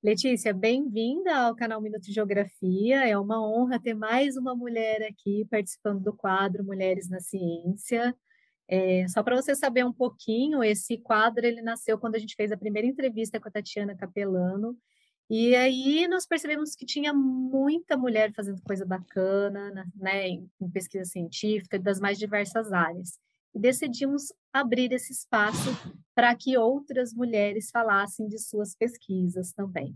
Letícia, bem-vinda ao canal Minuto de Geografia. É uma honra ter mais uma mulher aqui participando do quadro Mulheres na Ciência. Só para você saber um pouquinho, esse quadro ele nasceu quando a gente fez a primeira entrevista com a Tatiana Capelano. E aí nós percebemos que tinha muita mulher fazendo coisa bacana, né, em pesquisa científica, das mais diversas áreas. E decidimos abrir esse espaço para que outras mulheres falassem de suas pesquisas também.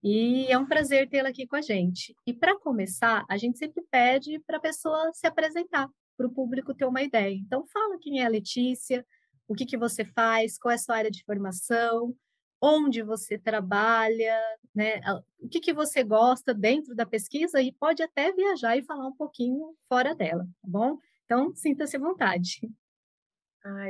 E é um prazer tê-la aqui com a gente. E para começar, a gente sempre pede para a pessoa se apresentar, para o público ter uma ideia. Então, fala quem é a Letícia, o que que você faz, qual é a sua área de formação, onde você trabalha, né? O que que você gosta dentro da pesquisa e pode até viajar e falar um pouquinho fora dela, tá bom? Então, sinta-se à vontade.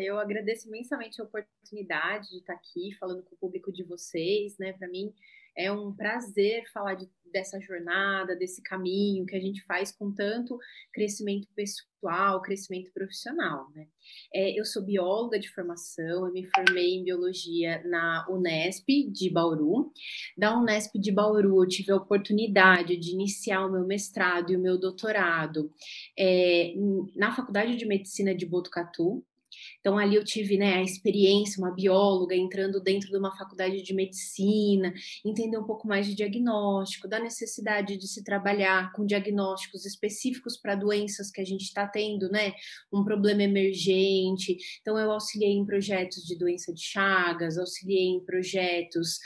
Eu agradeço imensamente a oportunidade de estar aqui falando com o público de vocês, né? Para mim é um prazer falar dessa jornada, desse caminho que a gente faz com tanto crescimento pessoal, crescimento profissional, né? Eu sou bióloga de formação, eu me formei em biologia na Unesp de Bauru. Da Unesp de Bauru, eu tive a oportunidade de iniciar o meu mestrado e o meu doutorado é, na Faculdade de Medicina de Botucatu. Então, ali eu tive, né, a experiência, uma bióloga entrando dentro de uma faculdade de medicina, entender um pouco mais de diagnóstico, da necessidade de se trabalhar com diagnósticos específicos para doenças que a gente está tendo, né, um problema emergente. Então, eu auxiliei em projetos de doença de Chagas, auxiliei em projetos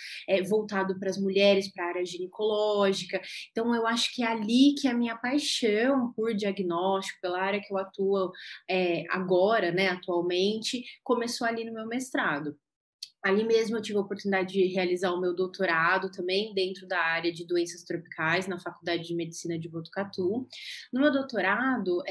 voltado para as mulheres, para a área ginecológica. Então, eu acho que é ali que a minha paixão por diagnóstico, pela área que eu atuo agora, né, atualmente, começou ali no meu mestrado. Ali mesmo eu tive a oportunidade de realizar o meu doutorado também dentro da área de doenças tropicais na Faculdade de Medicina de Botucatu. No meu doutorado,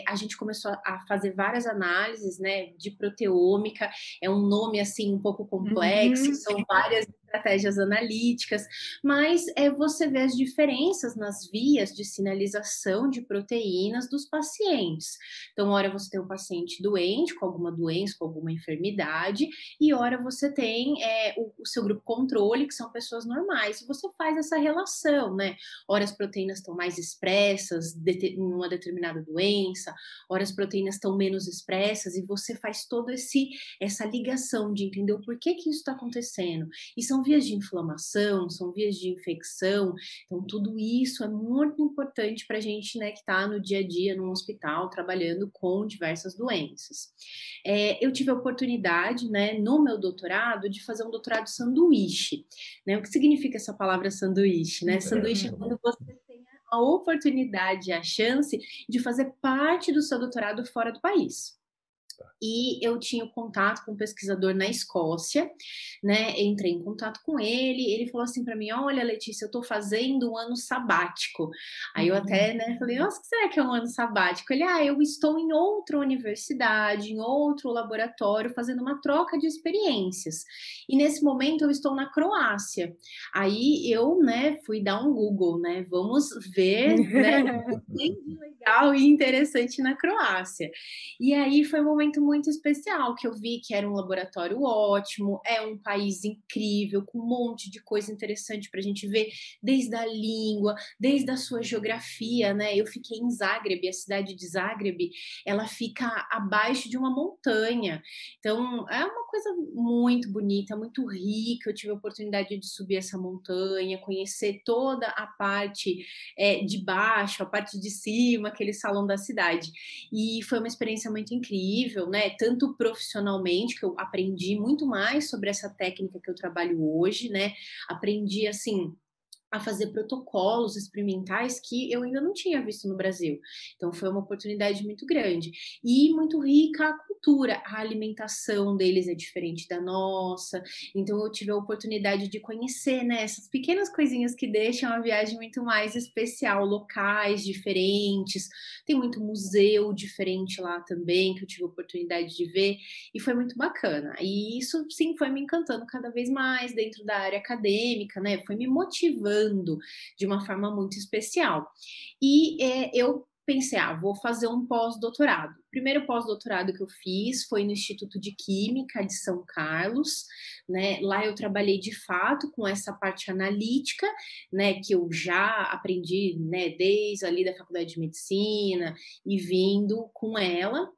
a gente começou a fazer várias análises, né, de proteômica. É um nome assim um pouco complexo, Uhum. são várias estratégias analíticas, mas você vê as diferenças nas vias de sinalização de proteínas dos pacientes. Então, ora você tem um paciente doente com alguma doença, com alguma enfermidade, e ora você tem o seu grupo controle, que são pessoas normais. E você faz essa relação, né? Ora as proteínas estão mais expressas em uma determinada doença, ora as proteínas estão menos expressas, e você faz toda essa ligação de entender o porquê que isso está acontecendo. E são vias de inflamação, são vias de infecção, então tudo isso é muito importante para a gente, né, que está no dia a dia no hospital, trabalhando com diversas doenças. Eu tive a oportunidade, né, no meu doutorado, de fazer um doutorado sanduíche, né? O que significa essa palavra sanduíche, né? Sanduíche é quando você tem a oportunidade, a chance de fazer parte do seu doutorado fora do país. E eu tinha contato com um pesquisador na Escócia, né? Entrei em contato com ele, ele falou assim para mim: Olha, Letícia, eu estou fazendo um ano sabático. Aí eu até, né, falei: Nossa, o que será que é um ano sabático? Ele: eu estou em outra universidade, em outro laboratório, fazendo uma troca de experiências. E nesse momento eu estou na Croácia. Aí eu, né, fui dar um Google, né? Vamos ver, né? O que tem de legal e interessante na Croácia. E aí foi um momento muito especial, que eu vi que era um laboratório ótimo, é um país incrível, com um monte de coisa interessante para a gente ver, desde a língua, desde a sua geografia, né? Eu fiquei em Zagreb, a cidade de Zagreb, ela fica abaixo de uma montanha. Então, é uma coisa muito bonita, muito rica. Eu tive a oportunidade de subir essa montanha, conhecer toda a parte de baixo, a parte de cima, aquele salão da cidade. E foi uma experiência muito incrível, né? Tanto profissionalmente, que eu aprendi muito mais sobre essa técnica que eu trabalho hoje, né? Aprendi, assim, a fazer protocolos experimentais que eu ainda não tinha visto no Brasil. Então foi uma oportunidade muito grande e muito rica a cultura, a alimentação deles é diferente da nossa. Então eu tive a oportunidade de conhecer, né, essas pequenas coisinhas que deixam a viagem muito mais especial, locais diferentes. Tem muito museu diferente lá também que eu tive a oportunidade de ver e foi muito bacana. E isso sim foi me encantando cada vez mais dentro da área acadêmica, né? Foi me motivando de uma forma muito especial. E eu pensei, vou fazer um pós-doutorado. O primeiro pós-doutorado que eu fiz foi no Instituto de Química de São Carlos, né? Lá eu trabalhei de fato com essa parte analítica, né? Que eu já aprendi, né? Desde ali da Faculdade de Medicina e vindo com ela.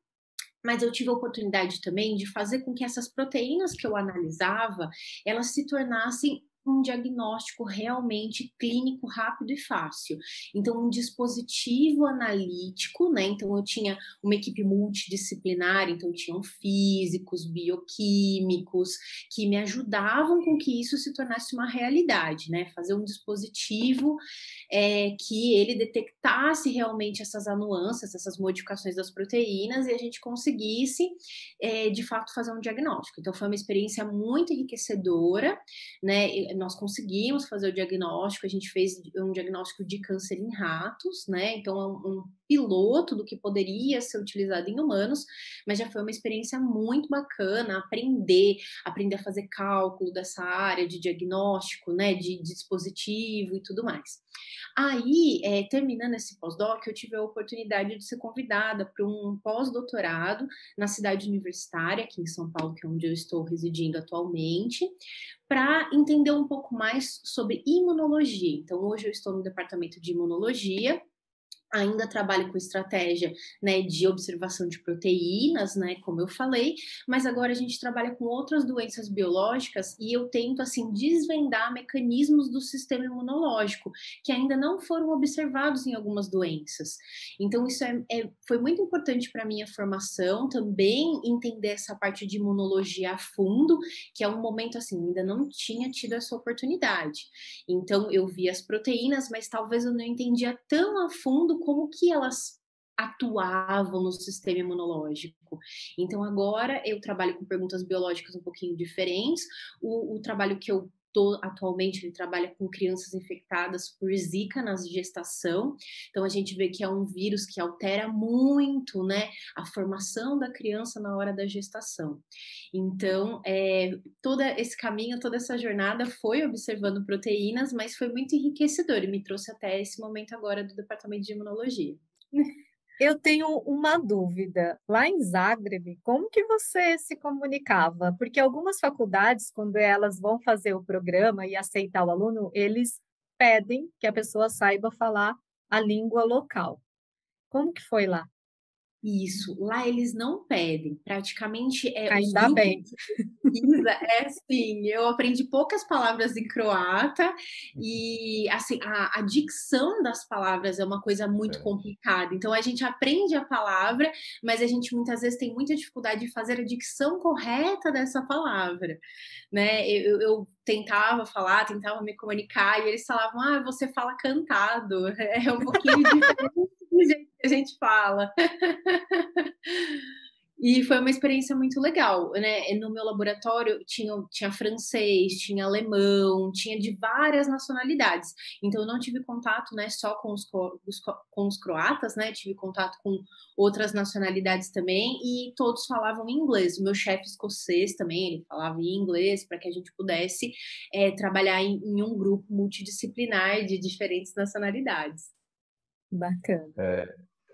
Mas eu tive a oportunidade também de fazer com que essas proteínas que eu analisava, elas se tornassem um diagnóstico realmente clínico rápido e fácil. Então, um dispositivo analítico, né? Então, eu tinha uma equipe multidisciplinar, então tinham físicos, bioquímicos, que me ajudavam com que isso se tornasse uma realidade, né? Fazer um dispositivo que ele detectasse realmente essas nuances, essas modificações das proteínas e a gente conseguisse, de fato, fazer um diagnóstico. Então, foi uma experiência muito enriquecedora, né? Nós conseguimos fazer o diagnóstico, a gente fez um diagnóstico de câncer em ratos, né? Então, é um piloto do que poderia ser utilizado em humanos, mas já foi uma experiência muito bacana aprender a fazer cálculo dessa área de diagnóstico, né? De dispositivo e tudo mais. Aí, terminando esse pós-doc, eu tive a oportunidade de ser convidada para um pós-doutorado na cidade universitária, aqui em São Paulo, que é onde eu estou residindo atualmente, para entender um pouco mais sobre imunologia. Então, hoje eu estou no departamento de imunologia. Ainda trabalho com estratégia, né, de observação de proteínas, né, como eu falei, mas agora a gente trabalha com outras doenças biológicas e eu tento, assim, desvendar mecanismos do sistema imunológico que ainda não foram observados em algumas doenças. Então, isso foi muito importante para a minha formação, também entender essa parte de imunologia a fundo, que é um momento, assim, ainda não tinha tido essa oportunidade. Então, eu vi as proteínas, mas talvez eu não entendia tão a fundo como que elas atuavam no sistema imunológico. Então, agora eu trabalho com perguntas biológicas um pouquinho diferentes. O trabalho que eu atualmente, ele trabalha com crianças infectadas por Zika na gestação. Então, a gente vê que é um vírus que altera muito, né, a formação da criança na hora da gestação. Então, todo esse caminho, toda essa jornada foi observando proteínas, mas foi muito enriquecedor e me trouxe até esse momento agora do departamento de imunologia. Eu tenho uma dúvida. Lá em Zagreb, como que você se comunicava? Porque algumas faculdades, quando elas vão fazer o programa e aceitar o aluno, eles pedem que a pessoa saiba falar a língua local. Como que foi lá? Isso, lá eles não pedem, praticamente os Ainda grupos bem. pesquisa, assim, eu aprendi poucas palavras em croata e, assim, a dicção das palavras é uma coisa muito Diferente. complicada. Então, a gente aprende a palavra, mas a gente muitas vezes tem muita dificuldade de fazer a dicção correta dessa palavra, né? Eu tentava falar, tentava me comunicar e eles falavam, você fala cantado. É um pouquinho diferente do jeito que a gente fala. E foi uma experiência muito legal, né? No meu laboratório tinha francês, tinha alemão, tinha de várias nacionalidades. Então eu não tive contato, né, só com os croatas, né? Tive contato com outras nacionalidades também e todos falavam inglês. O meu chefe escocês também, ele falava em inglês para que a gente pudesse trabalhar em um grupo multidisciplinar de diferentes nacionalidades. Bacana.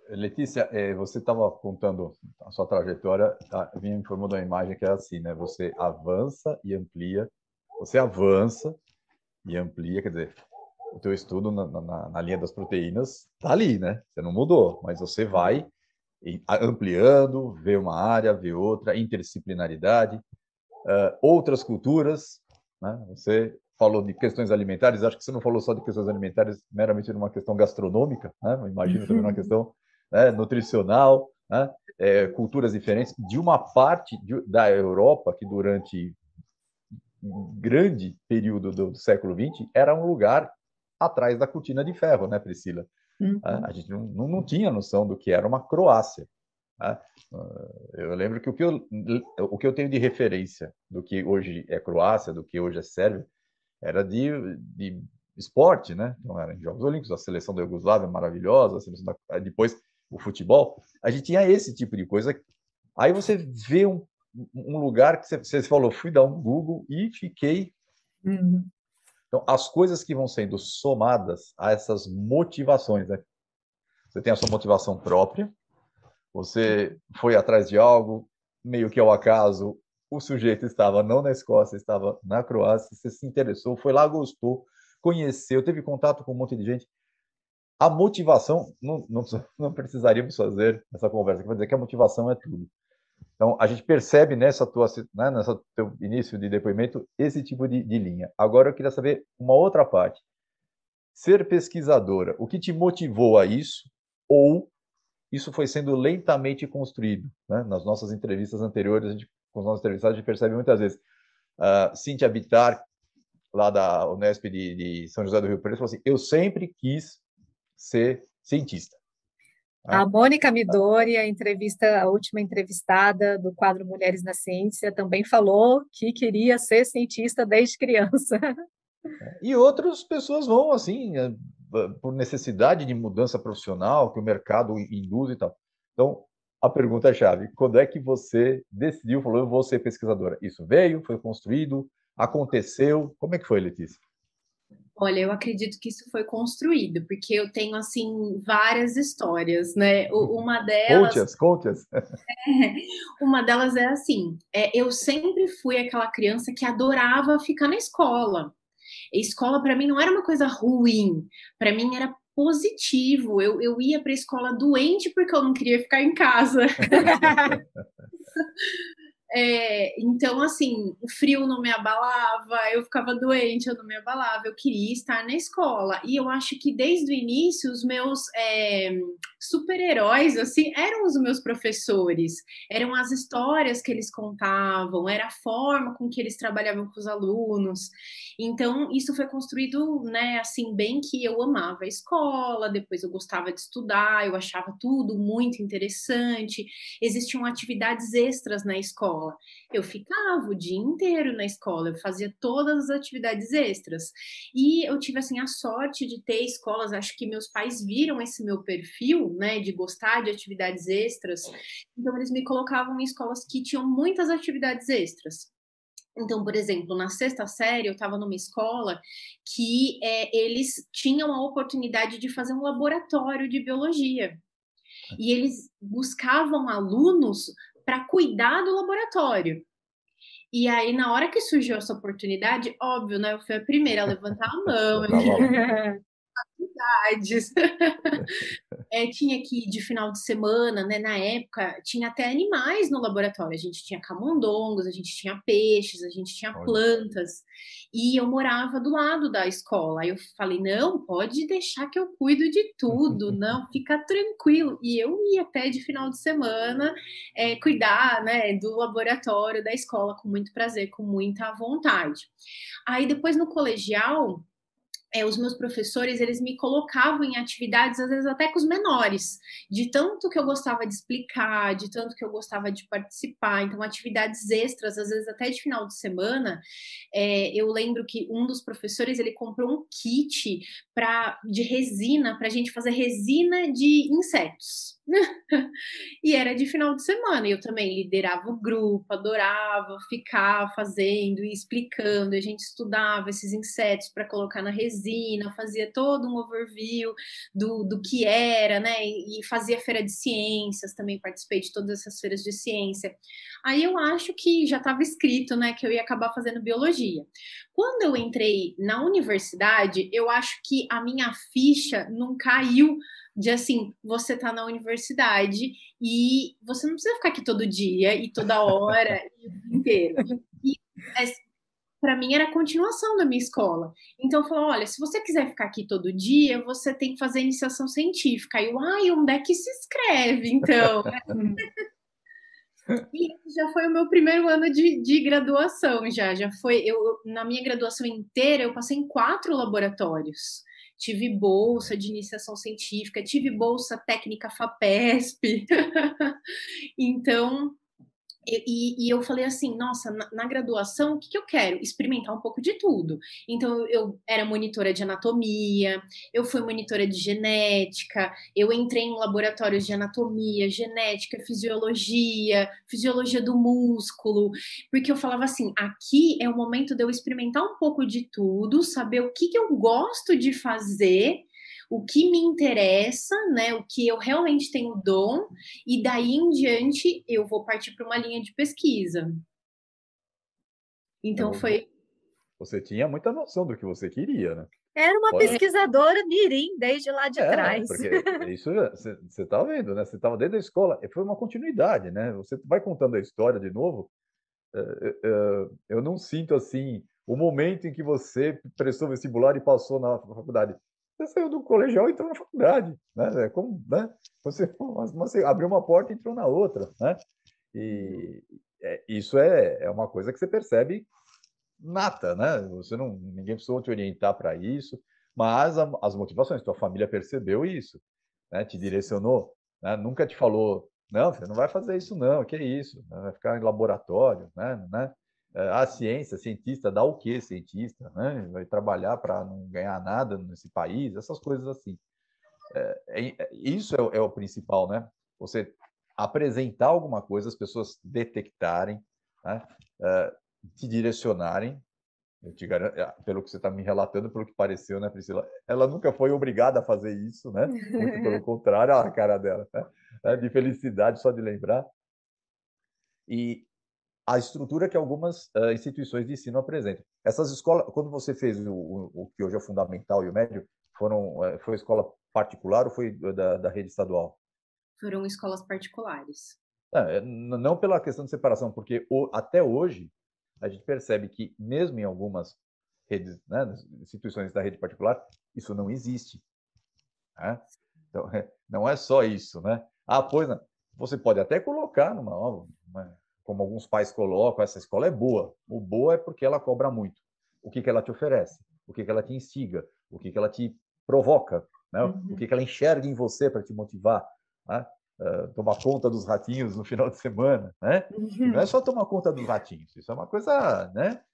Letícia, você estava contando a sua trajetória, vinha me informando uma imagem que é assim, né? Você avança e amplia, você avança e amplia, quer dizer, o teu estudo na linha das proteínas está ali, né? Você não mudou, mas você vai ampliando, vê uma área, vê outra, interdisciplinaridade, outras culturas, né? Você falou de questões alimentares, acho que você não falou só de questões alimentares meramente numa questão gastronômica, né? Eu imagino também numa questão, né, nutricional, né? Culturas diferentes, de uma parte da Europa que durante um grande período do século XX era um lugar atrás da cortina de ferro, né, Priscila? Uhum. A gente não tinha noção do que era uma Croácia. Né? Eu lembro que o que eu tenho de referência do que hoje é Croácia, do que hoje é Sérvia, era de esporte, né? Então, eram Jogos Olímpicos, a seleção da Iugoslávia maravilhosa, depois o futebol. A gente tinha esse tipo de coisa. Aí você vê um lugar que você falou, fui dar um Google e fiquei. Uhum. Então, as coisas que vão sendo somadas a essas motivações, né? você tem a sua motivação própria, você foi atrás de algo, meio que ao acaso, o sujeito estava não na Escócia, estava na Croácia, você se interessou, foi lá, gostou, conheceu, teve contato com um monte de gente. A motivação, não precisaríamos fazer essa conversa aqui para dizer que a motivação é tudo. Então, a gente percebe nessa nessa teu início de depoimento esse tipo de linha. Agora, eu queria saber uma outra parte. Ser pesquisadora, o que te motivou a isso? Ou isso foi sendo lentamente construído? Né? Nas nossas entrevistas anteriores, com os nossos entrevistados, a gente percebe muitas vezes. Cíntia Bittar, lá da Unesp de São José do Rio Preto, falou assim, eu sempre quis ser cientista. A Mônica Midori, a última entrevistada do quadro Mulheres na Ciência, também falou que queria ser cientista desde criança. E outras pessoas vão, assim, por necessidade de mudança profissional, que o mercado induz e tal. Então, a pergunta é chave, quando é que você decidiu, falou, eu vou ser pesquisadora? Isso veio, foi construído, aconteceu? Como é que foi, Letícia? Olha, eu acredito que isso foi construído, porque eu tenho, assim, várias histórias, né? Uma delas... Conte-as. Uma delas é assim, eu sempre fui aquela criança que adorava ficar na escola. A escola, para mim, não era uma coisa ruim, para mim era positivo. Eu ia para a escola doente porque eu não queria ficar em casa. Então, assim, o frio não me abalava, eu ficava doente, eu não me abalava, eu queria estar na escola. E eu acho que desde o início, os meus super-heróis, assim, eram os meus professores, eram as histórias que eles contavam, era a forma com que eles trabalhavam com os alunos. Então, isso foi construído, né, assim, bem que eu amava a escola, depois eu gostava de estudar, eu achava tudo muito interessante, existiam atividades extras na escola. Eu ficava o dia inteiro na escola, eu fazia todas as atividades extras. E eu tive, assim, a sorte de ter escolas, acho que meus pais viram esse meu perfil, né, de gostar de atividades extras, então eles me colocavam em escolas que tinham muitas atividades extras. Então, por exemplo, na sexta série, eu estava numa escola que eles tinham a oportunidade de fazer um laboratório de biologia. E eles buscavam alunos para cuidar do laboratório. E aí, na hora que surgiu essa oportunidade, óbvio, né? Eu fui a primeira a levantar a mão, eu queria atividades. Tinha que ir de final de semana, né? Na época, tinha até animais no laboratório. A gente tinha camundongos, a gente tinha peixes, a gente tinha plantas. E eu morava do lado da escola. Aí eu falei, não, pode deixar que eu cuido de tudo, não, fica tranquilo. E eu ia até de final de semana cuidar, né, do laboratório da escola com muito prazer, com muita vontade. Aí depois no colegial, os meus professores, eles me colocavam em atividades, às vezes até com os menores, de tanto que eu gostava de explicar, de tanto que eu gostava de participar. Então, atividades extras, às vezes até de final de semana. Eu lembro que um dos professores, ele comprou um kit de resina, para a gente fazer resina de insetos. E era de final de semana, eu também liderava o grupo, adorava ficar fazendo e explicando, a gente estudava esses insetos para colocar na resina, fazia todo um overview do que era, né, e fazia feira de ciências, também participei de todas essas feiras de ciência. Aí eu acho que já estava escrito, né, que eu ia acabar fazendo biologia. Quando eu entrei na universidade, eu acho que a minha ficha não caiu de assim, você tá na universidade e você não precisa ficar aqui todo dia e toda hora e o dia inteiro. E para mim era a continuação da minha escola. Então falou, olha, se você quiser ficar aqui todo dia, você tem que fazer iniciação científica. Aí eu, onde é que se inscreve, então? E já foi o meu primeiro ano de graduação, já foi, na minha graduação inteira, eu passei em 4 laboratórios. Tive bolsa de iniciação científica, tive bolsa técnica FAPESP. Então, e eu falei assim, nossa, na graduação, o que eu quero? Experimentar um pouco de tudo. Então, eu era monitora de anatomia, eu fui monitora de genética, eu entrei em laboratórios de anatomia, genética, fisiologia do músculo, porque eu falava assim, aqui é o momento de eu experimentar um pouco de tudo, saber o que eu gosto de fazer, o que me interessa, né, o que eu realmente tenho dom, e daí em diante eu vou partir para uma linha de pesquisa. Então foi. Você tinha muita noção do que você queria, né? Era uma Olha, pesquisadora mirim desde lá de trás. porque isso você está vendo, né? Você estava dentro da escola, e foi uma continuidade, né? Você vai contando a história de novo. Eu não sinto assim o momento em que você prestou vestibular e passou na faculdade. Você saiu do colegial e entrou na faculdade, né? É como, né? Você abriu uma porta e entrou na outra, né? E isso é uma coisa que você percebe nata, né? Ninguém precisou te orientar para isso, mas as motivações, tua família percebeu isso, né? Te direcionou, né? Nunca te falou, não, você não vai fazer isso não, que é isso, né? Vai ficar em laboratório, né? A ciência, cientista, dá o quê, cientista, né? Vai trabalhar para não ganhar nada nesse país, essas coisas assim. Isso é o principal, né? Você apresentar alguma coisa, as pessoas detectarem, né? Te direcionarem. Eu te garanto, pelo que você está me relatando, pelo que pareceu, né, Priscila? Ela nunca foi obrigada a fazer isso, né? Muito pelo contrário, a cara dela, né? De felicidade só de lembrar. E a estrutura que algumas instituições de ensino apresentam. Essas escolas, quando você fez o que hoje é o fundamental e o médio, foi escola particular ou foi da rede estadual? Foram escolas particulares. Não pela questão de separação, porque até hoje a gente percebe que mesmo em algumas redes, né, instituições da rede particular, isso não existe. Né? Então, não é só isso, né? Pois não. Você pode até colocar como alguns pais colocam, essa escola é boa. O boa é porque ela cobra muito. O que ela te oferece? O que ela te instiga? O que ela te provoca? Né? O que ela enxerga em você para te motivar? Né? Tomar conta dos ratinhos no final de semana, né? E não é só tomar conta dos ratinhos, isso é uma coisa, né?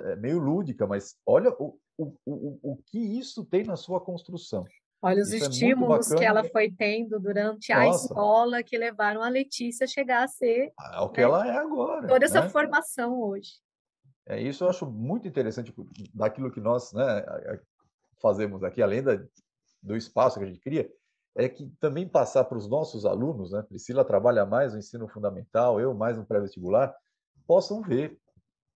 É meio lúdica, mas olha o que isso tem na sua construção. Olha os Isso é muito estímulos que bacana. ela foi tendo durante a Nossa, escola que levaram a Letícia a chegar a ser, é o que né, ela é agora, toda essa né? formação hoje. Isso eu acho muito interessante daquilo que nós, né, fazemos aqui, além do espaço que a gente cria, é que também passar para os nossos alunos, né? Priscila trabalha mais no ensino fundamental, eu mais no pré-vestibular, possam ver.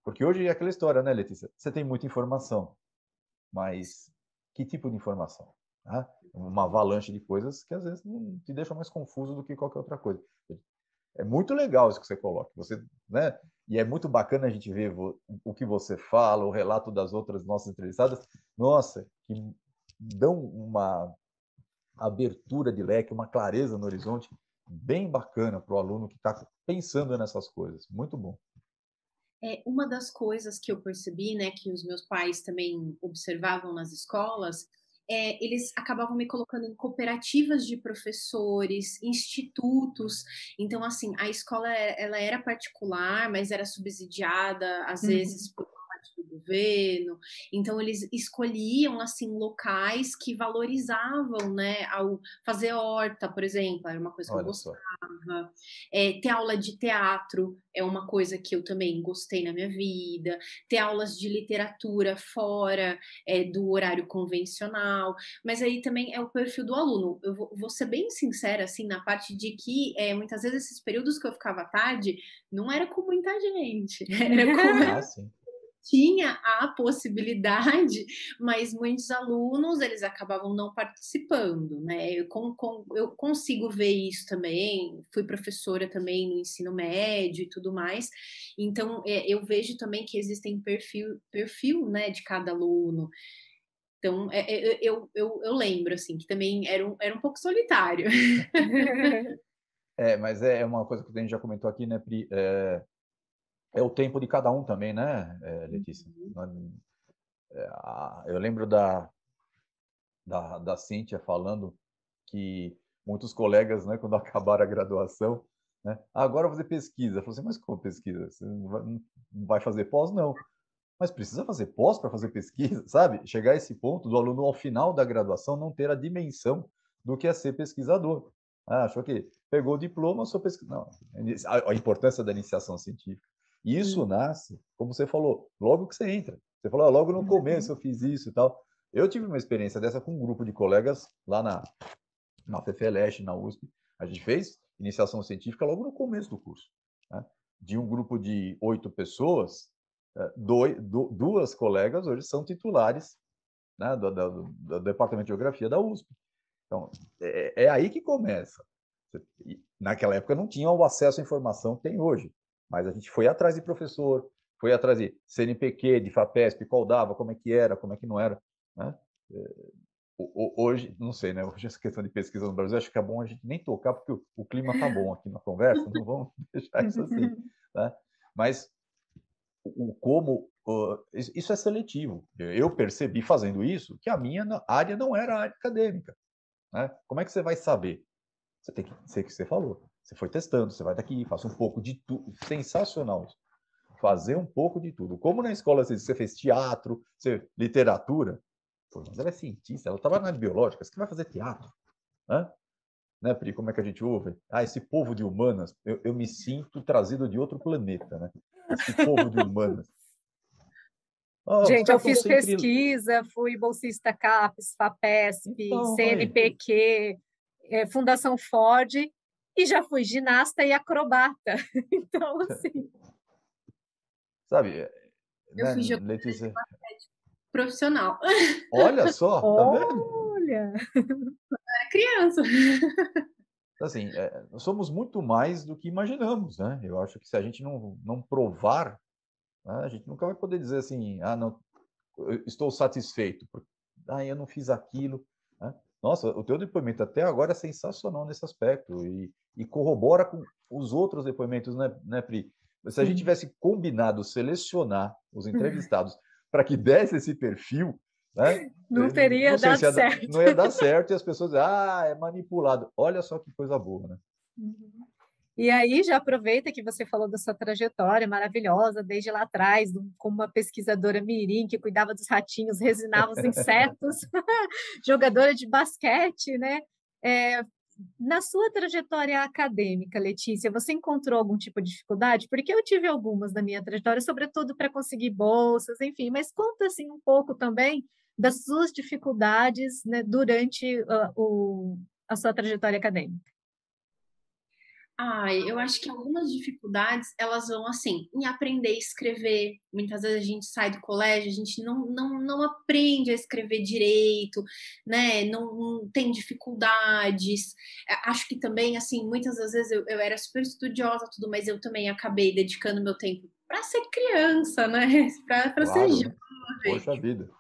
Porque hoje é aquela história, né, Letícia? Você tem muita informação, mas que tipo de informação? Tá? Uma avalanche de coisas que às vezes não te deixam mais confuso do que qualquer outra coisa. É muito legal isso que você coloca, você, né? E é muito bacana a gente ver o que você fala, o relato das outras nossas entrevistadas. Nossa, que dão uma abertura de leque, uma clareza no horizonte bem bacana para o aluno que está pensando nessas coisas. Muito bom. Uma das coisas que eu percebi, né, que os meus pais também observavam nas escolas, eles acabavam me colocando em cooperativas de professores, institutos. Então, assim, a escola ela era particular, mas era subsidiada, às vezes, por parte do governo. Então, eles escolhiam, assim, locais que valorizavam, né, ao fazer horta, por exemplo, era uma coisa que eu Olha gostava. só. Ter aula de teatro é uma coisa que eu também gostei na minha vida. Ter aulas de literatura fora do horário convencional. Mas aí também é o perfil do aluno. Eu vou ser bem sincera, assim, na parte de que muitas vezes esses períodos que eu ficava à tarde não era com muita gente. Era com Sim. tinha a possibilidade, mas muitos alunos eles acabavam não participando, né? Eu consigo ver isso também. Fui professora também no ensino médio e tudo mais, então eu vejo também que existem perfil, né, de cada aluno. Então eu lembro assim que também era um pouco solitário. Mas é uma coisa que a gente já comentou aqui, né, Pri? É o tempo de cada um também, né, Letícia? Eu lembro da Cíntia falando que muitos colegas, né, quando acabaram a graduação, né, agora eu vou fazer pesquisa. Eu falei assim, mas como pesquisa? Você não vai fazer pós? Não. Mas precisa fazer pós para fazer pesquisa, sabe? Chegar a esse ponto do aluno, ao final da graduação, não ter a dimensão do que é ser pesquisador. Achou que pegou o diploma, sou pesquisador. Não, a importância da iniciação científica. E isso nasce, como você falou, logo que você entra. Você falou, logo no começo eu fiz isso e tal. Eu tive uma experiência dessa com um grupo de colegas lá na FFLeste, na USP. A gente fez iniciação científica logo no começo do curso, né? De um grupo de 8 pessoas, duas colegas hoje são titulares, né, do Departamento de Geografia da USP. Então, é aí que começa. Naquela época não tinha o acesso à informação que tem hoje, mas a gente foi atrás de professor, foi atrás de CNPq, de FAPESP, qual dava, como é que era, como é que não era, né? Hoje, não sei, né? Hoje essa questão de pesquisa no Brasil, acho que é bom a gente nem tocar, porque o clima tá bom aqui na conversa, não vamos deixar isso assim, né? Mas isso é seletivo. Eu percebi fazendo isso que a minha área não era a área acadêmica, né? Como é que você vai saber? Você tem que ser o que você falou. Você foi testando, você vai daqui, faça um pouco de tudo. Sensacional isso. Fazer um pouco de tudo. Como na escola você fez teatro, literatura. Pô, mas ela é cientista, ela estava na área biológica, você que vai fazer teatro. Né, Pri? Como é que a gente ouve? Ah, esse povo de humanas, eu me sinto trazido de outro planeta, né? Esse povo de humanas. Os Gente, eu caras estão fiz sempre. pesquisa, fui bolsista CAPES, FAPESP, Então, CNPq, Fundação Ford, e já fui ginasta e acrobata. Então, assim... Sabe, Eu né, fui jogadora de Letícia? basquete profissional. Olha só, tá vendo? Olha! Era criança. Assim, nós somos muito mais do que imaginamos, né? Eu acho que se a gente não provar, né, a gente nunca vai poder dizer assim, ah, não, eu estou satisfeito, porque eu não fiz aquilo, né? Nossa, o teu depoimento até agora é sensacional nesse aspecto e corrobora com os outros depoimentos, né, Pri? Se a gente tivesse combinado selecionar os entrevistados para que desse esse perfil, né? Não Não teria sei dado se certo. não ia dar certo e as pessoas dizem, é manipulado. Olha só que coisa boa, né? E aí já aproveita que você falou da sua trajetória maravilhosa, desde lá atrás, como uma pesquisadora mirim que cuidava dos ratinhos, resinava os insetos, jogadora de basquete, né? É, na sua trajetória acadêmica, Letícia, você encontrou algum tipo de dificuldade? Porque eu tive algumas na minha trajetória, sobretudo para conseguir bolsas, enfim, mas conta assim um pouco também das suas dificuldades, né, durante a sua trajetória acadêmica. Eu acho que algumas dificuldades, elas vão assim, em aprender a escrever. Muitas vezes a gente sai do colégio, a gente não aprende a escrever direito, né? Não tem dificuldades. Acho que também, assim, muitas das vezes eu era super estudiosa, tudo, mas eu também acabei dedicando meu tempo para ser criança, né? Para ser Claro, né? jovem. Poxa vida.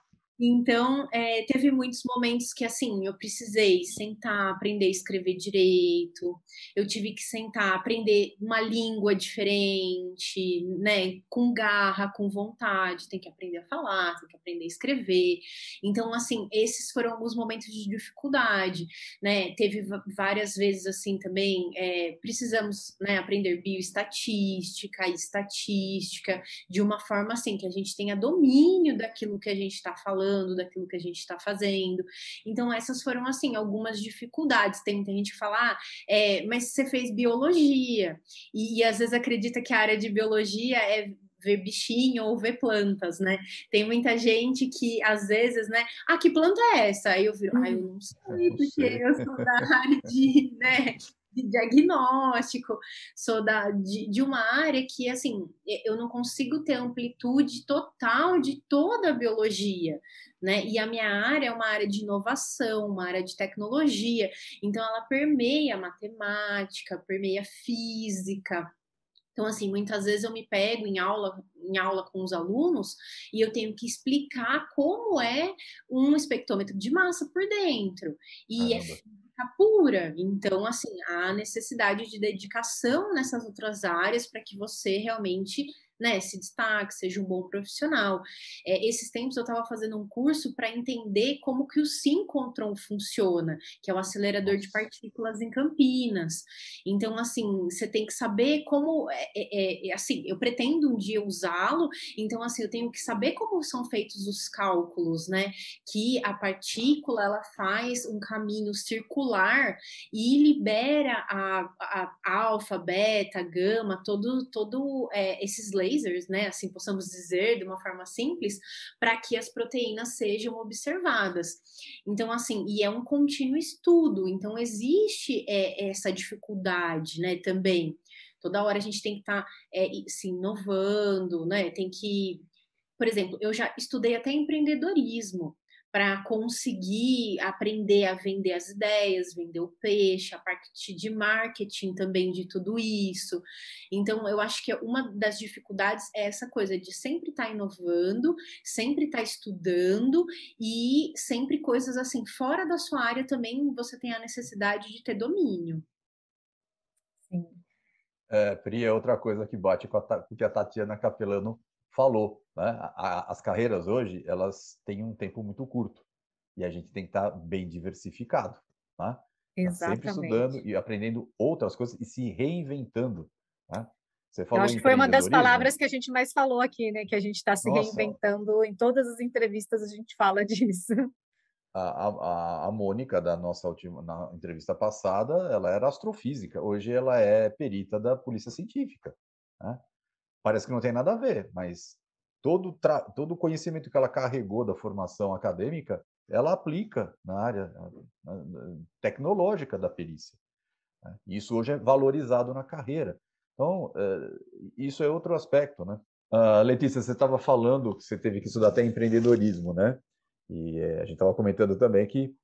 Então, teve muitos momentos que, assim, eu precisei sentar, aprender a escrever direito, eu tive que sentar, aprender uma língua diferente, né, com garra, com vontade, tem que aprender a falar, tem que aprender a escrever. Então, assim, esses foram alguns momentos de dificuldade, né, teve várias vezes, assim, também, precisamos, né, aprender bioestatística, estatística, de uma forma, assim, que a gente tenha domínio daquilo que a gente está falando, daquilo que a gente está fazendo. Então, essas foram, assim, algumas dificuldades. Tem muita gente que fala, mas você fez biologia, e às vezes acredita que a área de biologia é ver bichinho ou ver plantas, né? Tem muita gente que, às vezes, né? Que planta é essa? Aí eu viro, eu não sei, Não porque sei. eu sou da área de, né, de diagnóstico, sou de uma área que, assim, eu não consigo ter amplitude total de toda a biologia, né? E a minha área é uma área de inovação, uma área de tecnologia, então ela permeia matemática, permeia física. Então, assim, muitas vezes eu me pego em aula com os alunos e eu tenho que explicar como é um espectrômetro de massa por dentro. E é Caramba. física pura. Então, assim, há necessidade de dedicação nessas outras áreas para que você realmente, né, se destaque, seja um bom profissional. Esses tempos eu estava fazendo um curso para entender como que o síncrotron funciona, que é o acelerador de Nossa. partículas em Campinas. Então, assim, você tem que saber como, assim, eu pretendo um dia usá-lo, então, assim, eu tenho que saber como são feitos os cálculos, né? Que a partícula, ela faz um caminho circular e libera a alfa, beta, gama, todo esses lasers trailblazers, né, assim possamos dizer de uma forma simples, para que as proteínas sejam observadas. Então, assim, e é um contínuo estudo, então existe essa dificuldade, né, também. Toda hora a gente tem que estar se inovando, né, tem que... Por exemplo, eu já estudei até empreendedorismo para conseguir aprender a vender as ideias, vender o peixe, a parte de marketing também de tudo isso. Então, eu acho que uma das dificuldades é essa coisa de sempre estar inovando, sempre estar estudando e sempre coisas assim, fora da sua área também você tem a necessidade de ter domínio. Sim. Pri, é outra coisa que bate com o que a Tatiana Capelano falou, né? As carreiras hoje, elas têm um tempo muito curto e a gente tem que estar bem diversificado, né? Tá sempre estudando Exatamente. e aprendendo outras coisas e se reinventando, né? Você Eu falou acho que foi uma das empreendedorismo? palavras que a gente mais falou aqui, né? Que a gente está se Nossa, reinventando, em todas as entrevistas a gente fala disso. a Mônica, da nossa última na entrevista passada, ela era astrofísica, hoje ela é perita da Polícia Científica, né? Parece que não tem nada a ver, mas todo o conhecimento que ela carregou da formação acadêmica, ela aplica na área tecnológica da perícia, né? E isso hoje é valorizado na carreira. Então, isso é outro aspecto, né? Letícia, você estava falando que você teve que estudar até empreendedorismo, né? E a gente estava comentando também que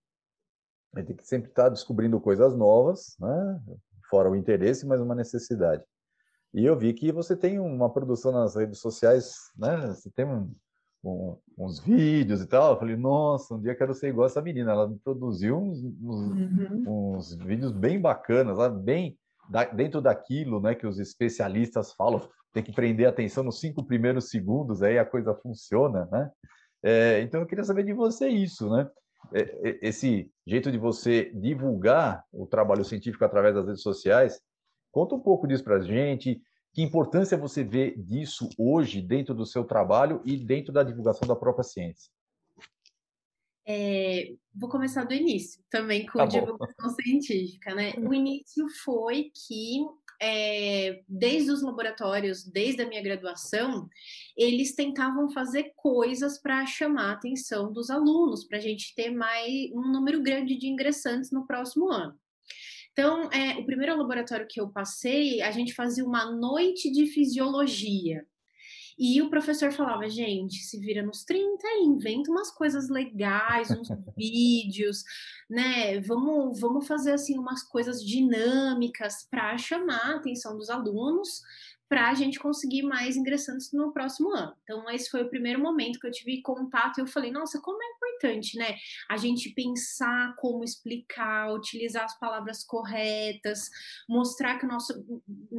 a gente tem que sempre estar descobrindo coisas novas, né? Fora o interesse, mas uma necessidade. E eu vi que você tem uma produção nas redes sociais, né? Você tem uns vídeos e tal. Eu falei, nossa, um dia eu quero ser igual essa menina. Ela me produziu Uhum. uns vídeos bem bacanas, lá, bem dentro daquilo, né, que os especialistas falam. Tem que prender a atenção nos 5 primeiros segundos, aí a coisa funciona, né? Então eu queria saber de você isso, né? Esse jeito de você divulgar o trabalho científico através das redes sociais. Conta um pouco disso para a gente. Que importância você vê disso hoje dentro do seu trabalho e dentro da divulgação da própria ciência? Vou começar do início, também com Tá bom. divulgação científica, né? O início foi que, desde os laboratórios, desde a minha graduação, eles tentavam fazer coisas para chamar a atenção dos alunos, para a gente ter mais um número grande de ingressantes no próximo ano. Então, o primeiro laboratório que eu passei, a gente fazia uma noite de fisiologia. E o professor falava, gente, se vira nos 30 e inventa umas coisas legais, uns vídeos, né? Vamos fazer assim umas coisas dinâmicas para chamar a atenção dos alunos, para a gente conseguir mais ingressantes no próximo ano. Então, esse foi o primeiro momento que eu tive contato e eu falei, nossa, como é importante, né? A gente pensar como explicar, utilizar as palavras corretas, mostrar que o nosso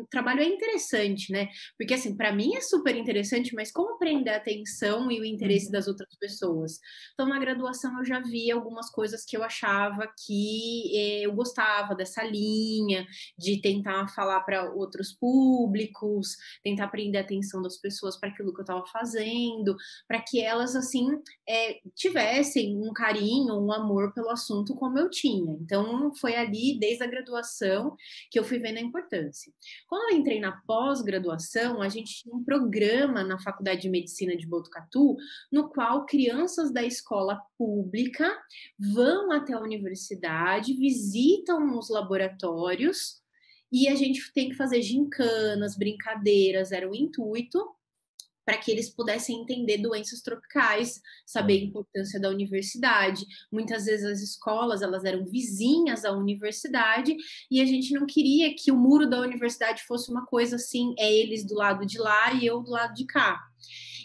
trabalho é interessante, né? Porque, assim, para mim é super interessante, mas como prender a atenção e o interesse Uhum. das outras pessoas? Então, na graduação, eu já vi algumas coisas que eu achava que eu gostava dessa linha, de tentar falar para outros públicos, tentar prender a atenção das pessoas para aquilo que eu estava fazendo, para que elas, assim, tivessem um carinho, um amor pelo assunto como eu tinha. Então, foi ali, desde a graduação, que eu fui vendo a importância. Quando eu entrei na pós-graduação, a gente tinha um programa na Faculdade de Medicina de Botucatu, no qual crianças da escola pública vão até a universidade, visitam os laboratórios e a gente tem que fazer gincanas, brincadeiras, era o intuito para que eles pudessem entender doenças tropicais, saber a importância da universidade. Muitas vezes as escolas, elas eram vizinhas à universidade e a gente não queria que o muro da universidade fosse uma coisa assim, eles do lado de lá e eu do lado de cá.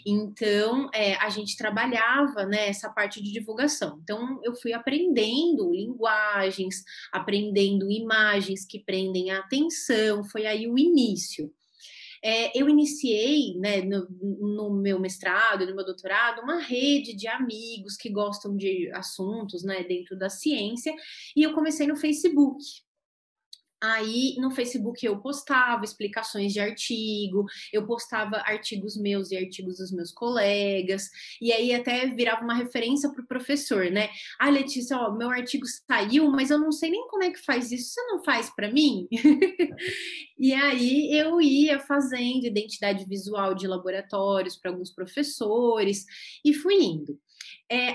Então, a gente trabalhava, né, essa parte de divulgação. Então, eu fui aprendendo linguagens, aprendendo imagens que prendem a atenção, foi aí o início. Eu iniciei, né, no meu mestrado, no meu doutorado, uma rede de amigos que gostam de assuntos, né, dentro da ciência, e eu comecei no Facebook. Aí, no Facebook, eu postava explicações de artigo, eu postava artigos meus e artigos dos meus colegas, e aí até virava uma referência para o professor, né? Ah, Letícia, ó, meu artigo saiu, mas eu não sei nem como é que faz isso, você não faz para mim? E aí eu ia fazendo identidade visual de laboratórios para alguns professores, e fui indo.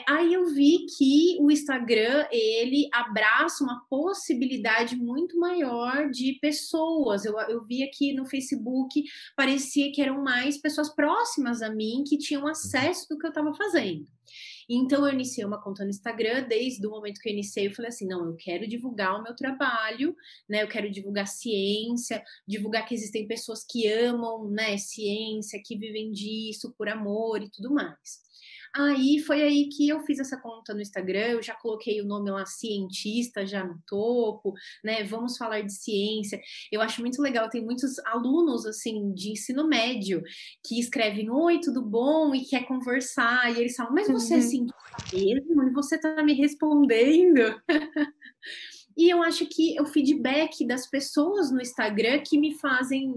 Aí eu vi que o Instagram, ele abraça uma possibilidade muito maior de pessoas. Eu via que no Facebook parecia que eram mais pessoas próximas a mim que tinham acesso do que eu estava fazendo. Então eu iniciei uma conta no Instagram, desde o momento que eu iniciei, eu falei assim, não, eu quero divulgar o meu trabalho, né? Eu quero divulgar ciência, divulgar que existem pessoas que amam, né, ciência, que vivem disso por amor e tudo mais. Aí foi aí que eu fiz essa conta no Instagram, eu já coloquei o nome lá, cientista, já no topo, né? Vamos falar de ciência. Eu acho muito legal, tem muitos alunos, assim, de ensino médio que escrevem, oi, tudo bom? E quer conversar, e eles falam, mas você é cientista mesmo? E você tá me respondendo? E eu acho que o feedback das pessoas no Instagram que me fazem,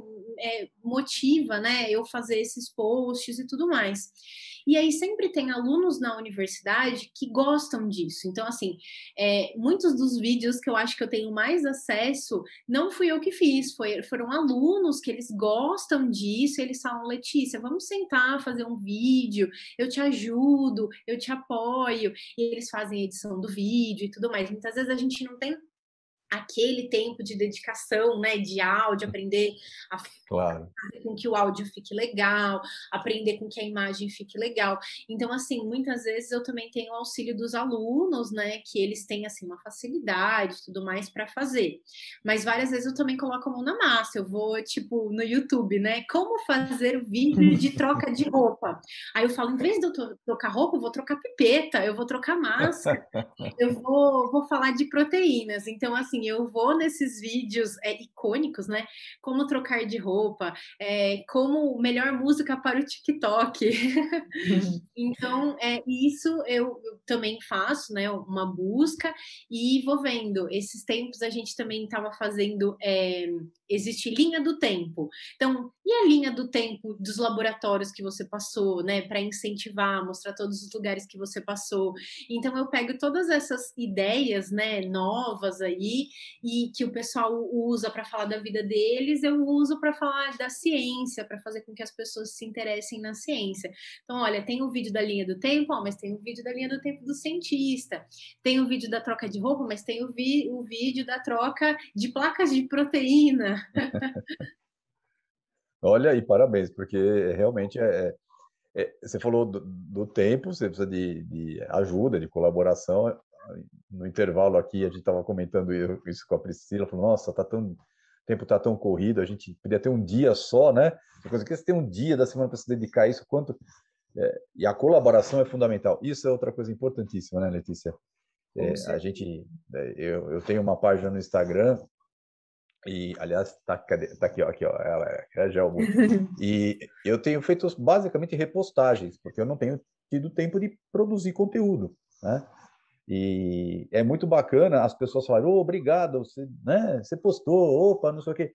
motiva, né, eu fazer esses posts e tudo mais. E aí sempre tem alunos na universidade que gostam disso. Então, assim, muitos dos vídeos que eu acho que eu tenho mais acesso, não fui eu que fiz, foram alunos que eles gostam disso, eles falam, Letícia, vamos sentar, fazer um vídeo, eu te ajudo, eu te apoio, e eles fazem a edição do vídeo e tudo mais. Muitas vezes a gente não tem aquele tempo de dedicação, né, de áudio, aprender a Claro. fazer com que o áudio fique legal, aprender com que a imagem fique legal. Então, assim, muitas vezes eu também tenho o auxílio dos alunos, né, que eles têm, assim, uma facilidade e tudo mais para fazer. Mas várias vezes eu também coloco a mão na massa, eu vou, tipo, no YouTube, né, como fazer o vídeo de troca de roupa. Aí eu falo, em vez de eu trocar roupa, eu vou trocar pipeta, eu vou trocar máscara, eu vou falar de proteínas. Então, assim, eu vou nesses vídeos icônicos, né? Como trocar de roupa, como melhor música para o TikTok. Então, isso eu também faço, né? Uma busca e vou vendo. Esses tempos a gente também estava fazendo. Existe linha do tempo. Então, e a linha do tempo dos laboratórios que você passou, né? Para incentivar, mostrar todos os lugares que você passou. Então, eu pego todas essas ideias, né? Novas aí e que o pessoal usa para falar da vida deles, eu uso para falar da ciência, para fazer com que as pessoas se interessem na ciência. Então, olha, tem o vídeo da linha do tempo, mas tem o vídeo da linha do tempo do cientista. Tem o vídeo da troca de roupa, mas tem o vídeo da troca de placas de proteína. Olha, e parabéns, porque realmente você falou do tempo, você precisa de ajuda, de colaboração. No intervalo aqui, a gente estava comentando isso com a Priscila, falou, nossa, o tempo está tão corrido, a gente podia ter um dia só, né? A coisa que você tem um dia da semana para se dedicar a isso, e a colaboração é fundamental. Isso é outra coisa importantíssima, né, Letícia? Eu tenho uma página no Instagram e, aliás, tá aqui, ó, ela é Gelbo. E eu tenho feito basicamente repostagens, porque eu não tenho tido tempo de produzir conteúdo, né? E é muito bacana as pessoas falarem, oh, obrigado, você, né, você postou, opa, não sei o quê.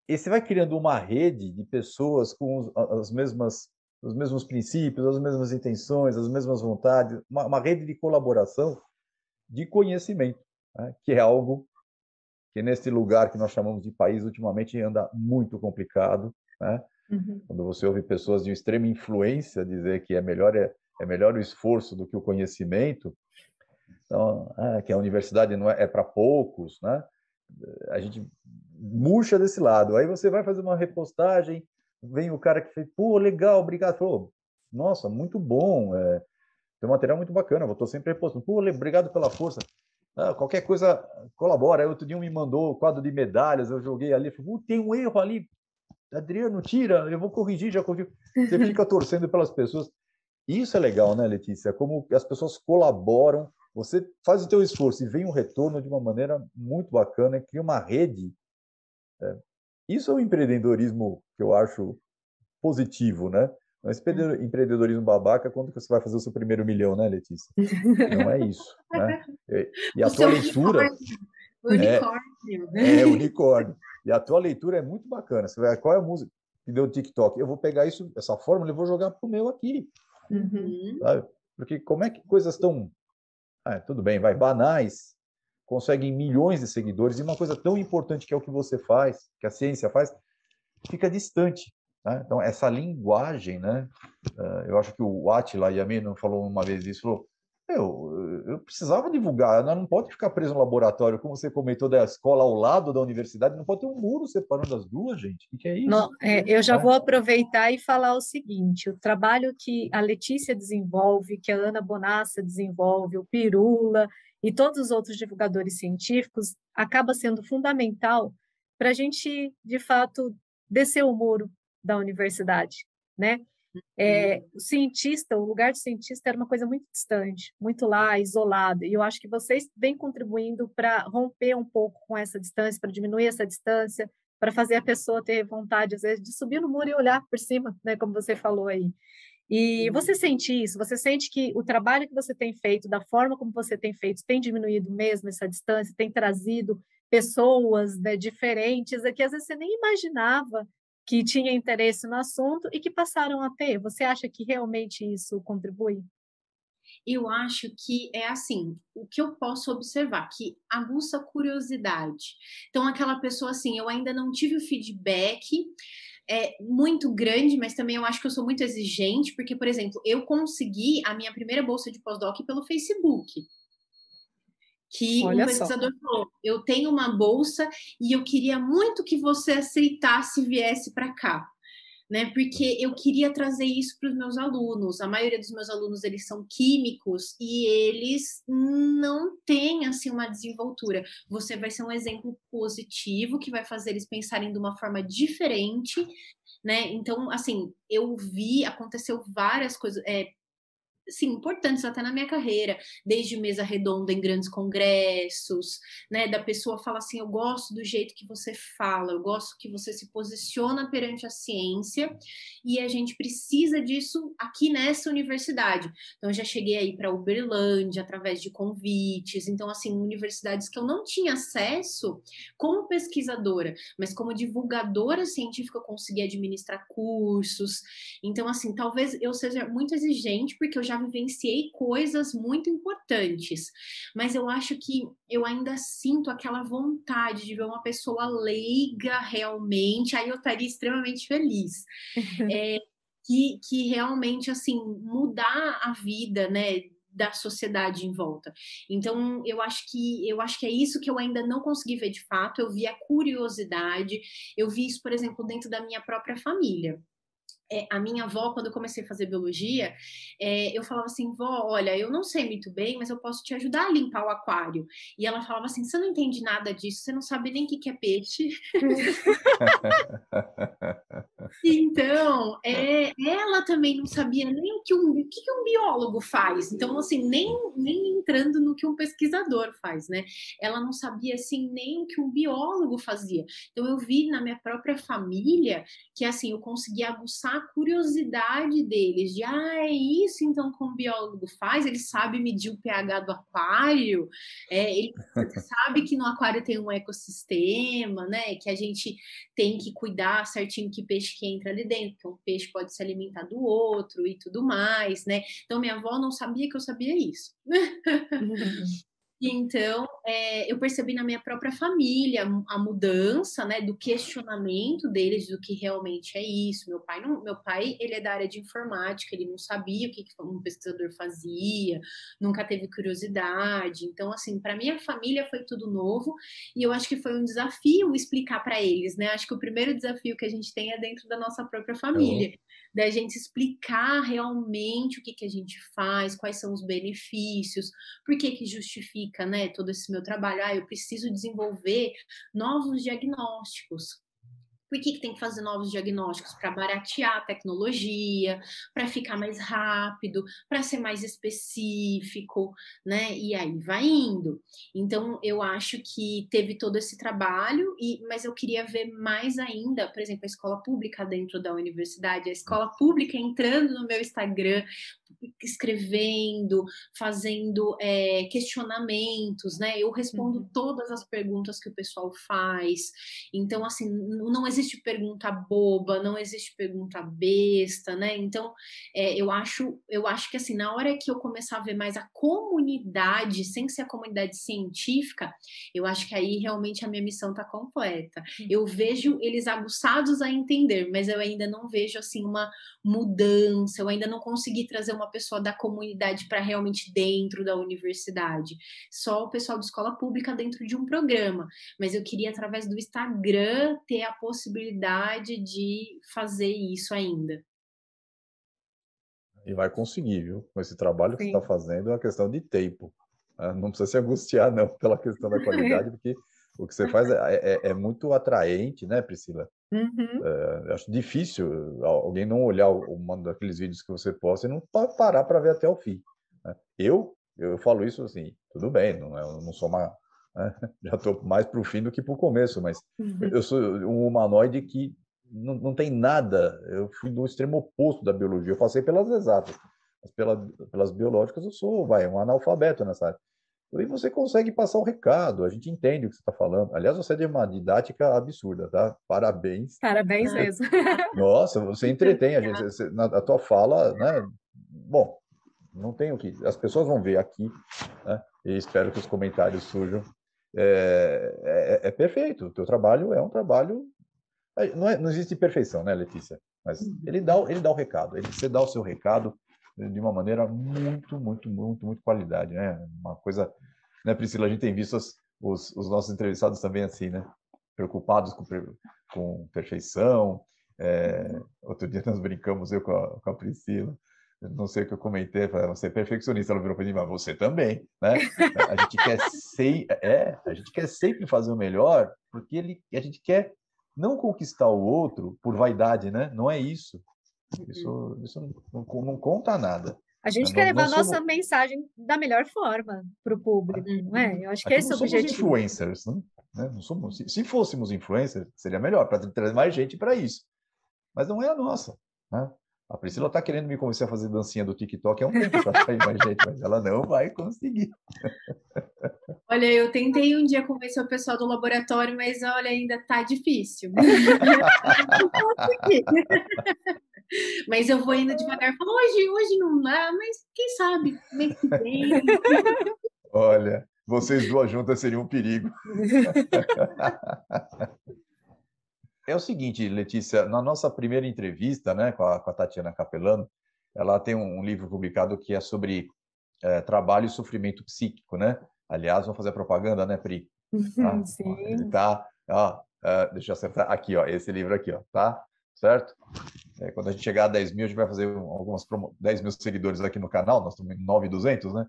E você vai criando uma rede de pessoas com os mesmos princípios, as mesmas intenções, as mesmas vontades, uma rede de colaboração, de conhecimento, né, que é algo que neste lugar que nós chamamos de país ultimamente anda muito complicado, né? Quando você ouve pessoas de extrema influência dizer que é melhor o esforço do que o conhecimento, então, que a universidade não é para poucos, né? A gente murcha desse lado. Aí você vai fazer uma repostagem, vem o cara que fez, pô, legal, obrigado. Falou, nossa, muito bom, tem um material muito bacana, eu estou sempre repostando. Pô, obrigado pela força. Qualquer coisa colabora. Aí outro dia me mandou o quadro de medalhas, eu joguei ali, falei, tem um erro ali, Adriano, tira, eu vou corrigir, já corrigiu. Você fica torcendo pelas pessoas. Isso é legal, né, Letícia? Como as pessoas colaboram, você faz o teu esforço e vem um retorno de uma maneira muito bacana, cria uma rede. Isso é um empreendedorismo que eu acho positivo, né? Não é empreendedorismo babaca quando você vai fazer o seu primeiro milhão, né, Letícia? Não é isso, né? E a tua leitura... Unicórnio. Unicórnio. E a tua leitura é muito bacana. Você vai, qual é a música que deu TikTok? Eu vou pegar isso, essa fórmula, e vou jogar pro meu aqui. Sabe? Porque como é que coisas tão... tudo bem, banais, conseguem milhões de seguidores, e uma coisa tão importante que é o que você faz, que a ciência faz, fica distante. Né? Então, essa linguagem, né? Eu acho que o Átila Yamino falou uma vez isso, falou, eu precisava divulgar, não pode ficar preso no laboratório, como você comentou, da escola ao lado da universidade, não pode ter um muro separando as duas, gente. O que é isso? Não, eu já vou aproveitar e falar o seguinte: o trabalho que a Letícia desenvolve, que a Ana Bonassa desenvolve, o Pirula e todos os outros divulgadores científicos, acaba sendo fundamental para a gente, de fato, descer o muro da universidade, né? O cientista, o lugar de cientista era uma coisa muito distante, muito lá, isolada, e eu acho que vocês vêm contribuindo para romper um pouco com essa distância, para diminuir essa distância, para fazer a pessoa ter vontade, às vezes, de subir no muro e olhar por cima, né, como você falou aí. E você sente isso? Você sente que o trabalho que você tem feito, da forma como você tem feito, tem diminuído mesmo essa distância, tem trazido pessoas, né, diferentes, que às vezes você nem imaginava que tinha interesse no assunto e que passaram a ter? Você acha que realmente isso contribui? Eu acho que é assim, o que eu posso observar, que aguça a curiosidade. Então, aquela pessoa assim, eu ainda não tive o feedback muito grande, mas também eu acho que eu sou muito exigente, porque, por exemplo, eu consegui a minha primeira bolsa de pós-doc pelo Facebook. Que um Olha só. pesquisador falou, eu tenho uma bolsa e eu queria muito que você aceitasse e viesse para cá. Né? Porque eu queria trazer isso para os meus alunos. A maioria dos meus alunos, eles são químicos e eles não têm, assim, uma desenvoltura. Você vai ser um exemplo positivo que vai fazer eles pensarem de uma forma diferente, né? Então, assim, eu vi, aconteceu várias coisas, sim, importantes até na minha carreira, desde mesa redonda em grandes congressos, né, da pessoa falar assim, eu gosto do jeito que você fala, eu gosto que você se posiciona perante a ciência, e a gente precisa disso aqui nessa universidade. Então, eu já cheguei aí para Uberlândia, através de convites, então, assim, universidades que eu não tinha acesso como pesquisadora, mas como divulgadora científica, eu consegui administrar cursos. Então, assim, talvez eu seja muito exigente, porque eu já vivenciei coisas muito importantes, mas eu acho que eu ainda sinto aquela vontade de ver uma pessoa leiga realmente, aí eu estaria extremamente feliz. Que realmente, assim, mudar a vida, né, da sociedade em volta. Então, eu acho que é isso que eu ainda não consegui ver de fato. Eu vi a curiosidade, eu vi isso, por exemplo, dentro da minha própria família. A minha avó, quando eu comecei a fazer biologia, eu falava assim, vó, olha, eu não sei muito bem, mas eu posso te ajudar a limpar o aquário. E ela falava assim, você não entende nada disso, você não sabe nem o que é peixe. Então, ela também não sabia nem o que um biólogo faz. Então, assim, nem entrando no que um pesquisador faz, né? Ela não sabia, assim, nem o que um biólogo fazia. Então, eu vi na minha própria família que, assim, eu conseguia aguçar a curiosidade deles, de, é isso, então, que um biólogo faz? Ele sabe medir o pH do aquário, ele sabe que no aquário tem um ecossistema, né? Que a gente tem que cuidar certinho que peixe que entra ali dentro, porque um peixe pode se alimentar do outro e tudo mais, né? Então, minha avó não sabia que eu sabia isso. Então, eu percebi na minha própria família a mudança, né, do questionamento deles do que realmente é isso. Meu pai, ele é da área de informática, ele não sabia o que um pesquisador fazia, nunca teve curiosidade. Então, assim, para minha família foi tudo novo e eu acho que foi um desafio explicar para eles, né? Acho que o primeiro desafio que a gente tem é dentro da nossa própria família, da gente explicar realmente o que a gente faz, quais são os benefícios, por que justifica, né, todo esse meu trabalho? Eu preciso desenvolver novos diagnósticos. Por que tem que fazer novos diagnósticos? Para baratear a tecnologia, para ficar mais rápido, para ser mais específico, né? E aí vai indo. Então, eu acho que teve todo esse trabalho, mas eu queria ver mais ainda, por exemplo, a escola pública dentro da universidade, a escola pública entrando no meu Instagram, escrevendo, fazendo questionamentos, né? Eu respondo todas as perguntas que o pessoal faz. Então, assim, não existe pergunta boba, não existe pergunta besta, né? Então, eu acho que, assim, na hora que eu começar a ver mais a comunidade, sem ser a comunidade científica, eu acho que aí realmente a minha missão está completa. Eu vejo eles aguçados a entender, mas eu ainda não vejo, assim, uma mudança, eu ainda não consegui trazer uma pessoa da comunidade para realmente dentro da universidade. Só o pessoal de escola pública dentro de um programa. Mas eu queria, através do Instagram, ter a possibilidade de fazer isso ainda. E vai conseguir, viu? Com esse trabalho que você Sim. está fazendo, é uma questão de tempo. Não precisa se angustiar, não, pela questão da qualidade, porque o que você faz é muito atraente, né, Priscila? Eu acho difícil alguém não olhar um daqueles vídeos que você posta e não parar para ver até o fim, né? Eu falo isso assim, tudo bem, eu não sou uma... né? Já estou mais para o fim do que para o começo, mas eu sou um humanoide que não tem nada. Eu fui do extremo oposto da biologia. Eu passei pelas exatas, mas pelas biológicas eu sou, um analfabeto nessa área. E você consegue passar o recado, a gente entende o que você está falando. Aliás, você é de uma didática absurda, tá? Parabéns. Parabéns mesmo. Nossa, você entretém a gente. A tua fala, né? Bom, não tem o que. As pessoas vão ver aqui, né? E espero que os comentários surjam. É perfeito. O teu trabalho é um trabalho. Não existe perfeição, né, Letícia? Mas ele dá o recado. Você dá o seu recado de uma maneira muito, muito, muito, muito qualidade, né? Uma coisa, né, Priscila? A gente tem visto os nossos entrevistados também assim, né? Preocupados com perfeição. Outro dia nós brincamos, eu com a Priscila, não sei o que eu comentei, falei, você é perfeccionista, ela virou para mim, mas você também, né? A gente quer sempre fazer o melhor, porque a gente quer não conquistar o outro por vaidade, né? Não é isso. Isso não conta nada. A gente quer levar a nossa mensagem da melhor forma para o público, não é? Eu acho que Aqui esse não é o somos objetivo. influencers, né? Não somos, se fôssemos influencers, seria melhor, para trazer mais gente para isso. Mas não é a nossa, né? A Priscila está querendo me convencer a fazer dancinha do TikTok há um tempo para atrair mais gente, mas ela não vai conseguir. Olha, eu tentei um dia convencer o pessoal do laboratório, mas olha, ainda tá difícil. Mas eu vou indo devagar. Falo, hoje não dá, mas quem sabe, mês que vem. Olha, vocês duas juntas seriam um perigo. É o seguinte, Letícia, na nossa primeira entrevista, né, com a Tatiana Capelano, ela tem um livro publicado que é sobre trabalho e sofrimento psíquico, né? Aliás, vamos fazer propaganda, né, Pri? Tá? Sim. Ele tá, deixa eu acertar aqui, ó, esse livro aqui, ó, tá? Certo? Quando a gente chegar a 10 mil, a gente vai fazer 10 mil seguidores aqui no canal, nós estamos em 9.200, né?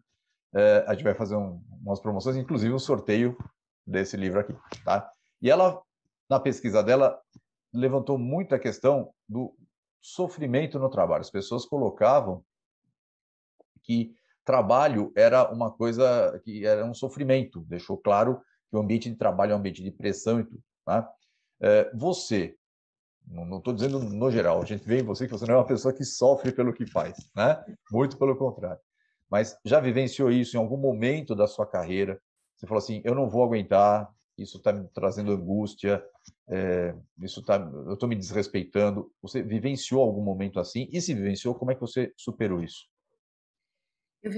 A gente vai fazer umas promoções, inclusive um sorteio desse livro aqui, tá? E ela, na pesquisa dela, levantou muito a questão do sofrimento no trabalho. As pessoas colocavam que trabalho era uma coisa que era um sofrimento. Deixou claro que o ambiente de trabalho é um ambiente de pressão e tudo, tá? Você, não estou dizendo no geral, a gente vê em você que você não é uma pessoa que sofre pelo que faz, né? Muito pelo contrário. Mas já vivenciou isso em algum momento da sua carreira? Você falou assim, eu não vou aguentar, isso está me trazendo angústia, eu estou me desrespeitando. Você vivenciou algum momento assim? E se vivenciou, como é que você superou isso? Eu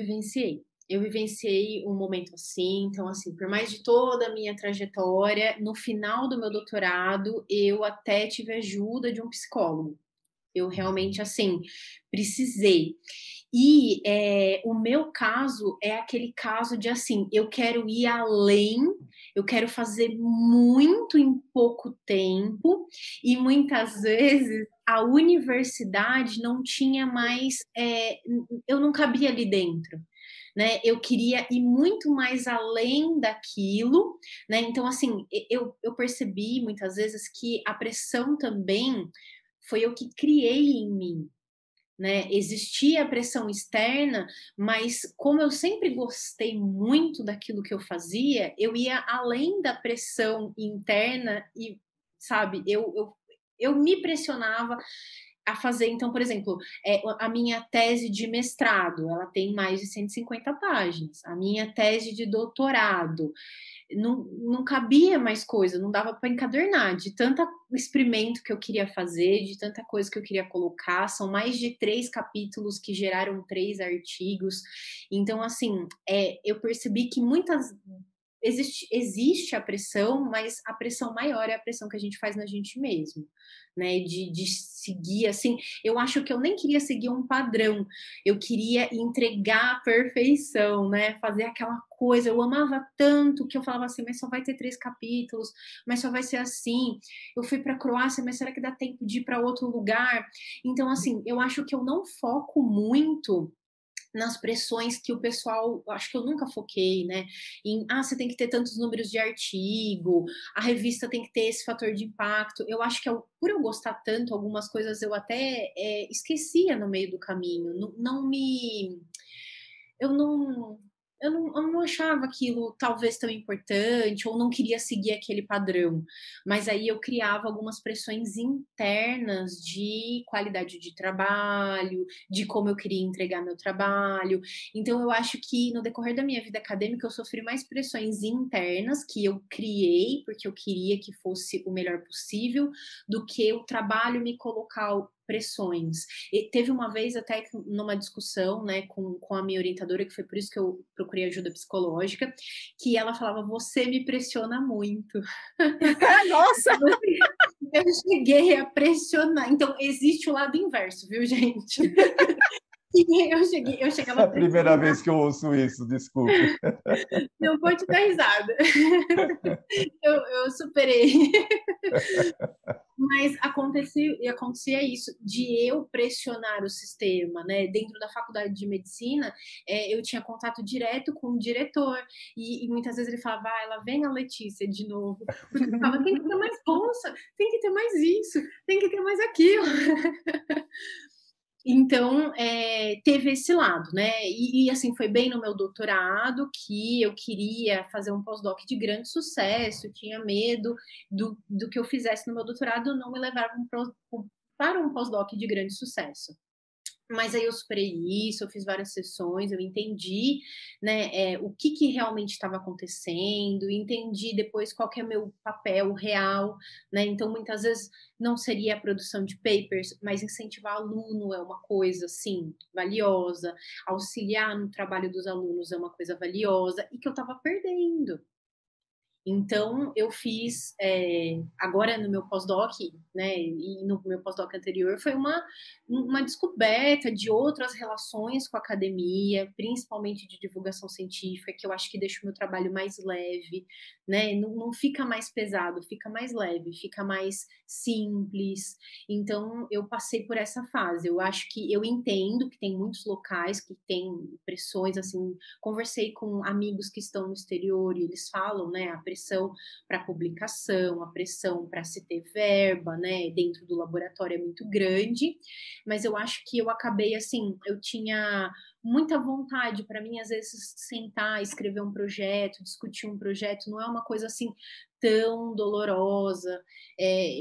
vivenciei um momento assim, então assim, por mais de toda a minha trajetória, no final do meu doutorado, eu até tive ajuda de um psicólogo. Eu realmente, assim, precisei. E o meu caso é aquele caso de, assim, eu quero ir além, eu quero fazer muito em pouco tempo, e muitas vezes a universidade não tinha mais, eu não cabia ali dentro. né? Eu queria ir muito mais além daquilo, né? Então, assim, eu percebi muitas vezes que a pressão também foi eu que criei em mim, né? Existia a pressão externa, mas como eu sempre gostei muito daquilo que eu fazia, eu ia além da pressão interna e, sabe, eu me pressionava a fazer. Então, por exemplo, a minha tese de mestrado, ela tem mais de 150 páginas. A minha tese de doutorado, não cabia mais coisa, não dava para encadernar, de tanto experimento que eu queria fazer, de tanta coisa que eu queria colocar. São mais de 3 capítulos que geraram 3 artigos. Então, assim, eu percebi que existe a pressão, mas a pressão maior é a pressão que a gente faz na gente mesmo, né? De seguir assim. Eu acho que eu nem queria seguir um padrão, eu queria entregar a perfeição, né? Fazer aquela coisa. Eu amava tanto que eu falava assim, mas só vai ter 3 capítulos, mas só vai ser assim. Eu fui para a Croácia, mas será que dá tempo de ir para outro lugar? Então, assim, eu acho que eu não foco muito nas pressões que o pessoal, acho que eu nunca foquei, né? Você tem que ter tantos números de artigo, a revista tem que ter esse fator de impacto. Eu acho que por eu gostar tanto, algumas coisas eu até esquecia no meio do caminho. Não me. Eu não. Eu não achava aquilo talvez tão importante, ou não queria seguir aquele padrão. Mas aí eu criava algumas pressões internas de qualidade de trabalho, de como eu queria entregar meu trabalho. Então, eu acho que no decorrer da minha vida acadêmica, eu sofri mais pressões internas que eu criei, porque eu queria que fosse o melhor possível, do que o trabalho me colocar pressões. E teve uma vez até numa discussão, né, com a minha orientadora, que foi por isso que eu procurei ajuda psicológica, que ela falava, você me pressiona muito. Nossa! Eu cheguei a pressionar. Então, existe o lado inverso, viu, gente? Eu chegava É a a primeira pressionar. vez que eu ouço isso, desculpe. Não pode dar risada. Eu superei. Mas acontecia isso, de eu pressionar o sistema, né? Dentro da faculdade de medicina, eu tinha contato direto com o diretor, e muitas vezes ele falava, lá vem a Letícia de novo, porque eu ficava, tem que ter mais bolsa, tem que ter mais isso, tem que ter mais aquilo. Então, teve esse lado, né? E, assim, foi bem no meu doutorado que eu queria fazer um pós-doc de grande sucesso, tinha medo do que eu fizesse no meu doutorado não me levar para um pós-doc de grande sucesso. Mas aí eu superei isso, eu fiz várias sessões, eu entendi, né, o que realmente estava acontecendo, entendi depois qual que é o meu papel real, né? Então, muitas vezes não seria a produção de papers, mas incentivar aluno é uma coisa, assim, valiosa, auxiliar no trabalho dos alunos é uma coisa valiosa, e que eu estava perdendo. Então, eu fiz, agora no meu pós-doc, né, e no meu pós-doc anterior, foi uma descoberta de outras relações com a academia, principalmente de divulgação científica, que eu acho que deixa o meu trabalho mais leve, né, não fica mais pesado, fica mais leve, fica mais simples. Então, eu passei por essa fase. Eu acho que eu entendo que tem muitos locais que têm pressões, assim, conversei com amigos que estão no exterior e eles falam, né, a pressão para publicação, a pressão para se ter verba, né, dentro do laboratório é muito grande, mas eu acho que eu acabei assim, eu tinha muita vontade. Para mim, às vezes, sentar, escrever um projeto, discutir um projeto, não é uma coisa assim tão dolorosa,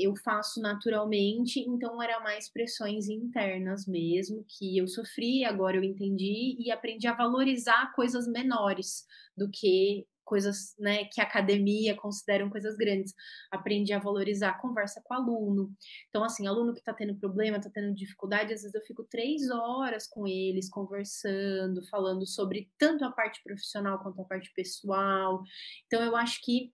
eu faço naturalmente, então era mais pressões internas mesmo, que eu sofri, agora eu entendi e aprendi a valorizar coisas menores do que coisas, né, que a academia consideram coisas grandes. Aprendi a valorizar a conversa com o aluno. Então, assim, aluno que está tendo problema, está tendo dificuldade, às vezes eu fico 3 horas com eles, conversando, falando sobre tanto a parte profissional quanto a parte pessoal. Então, eu acho que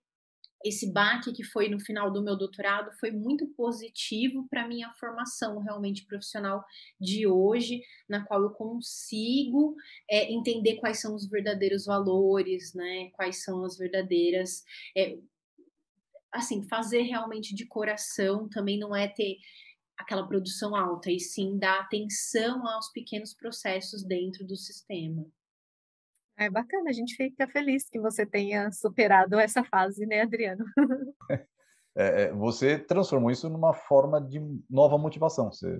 esse baque que foi no final do meu doutorado foi muito positivo para a minha formação realmente profissional de hoje, na qual eu consigo entender quais são os verdadeiros valores, né? Quais são as verdadeiras. Assim, fazer realmente de coração também não é ter aquela produção alta, e sim dar atenção aos pequenos processos dentro do sistema. É bacana, a gente fica feliz que você tenha superado essa fase, né, Adriano? Você transformou isso numa forma de nova motivação. Você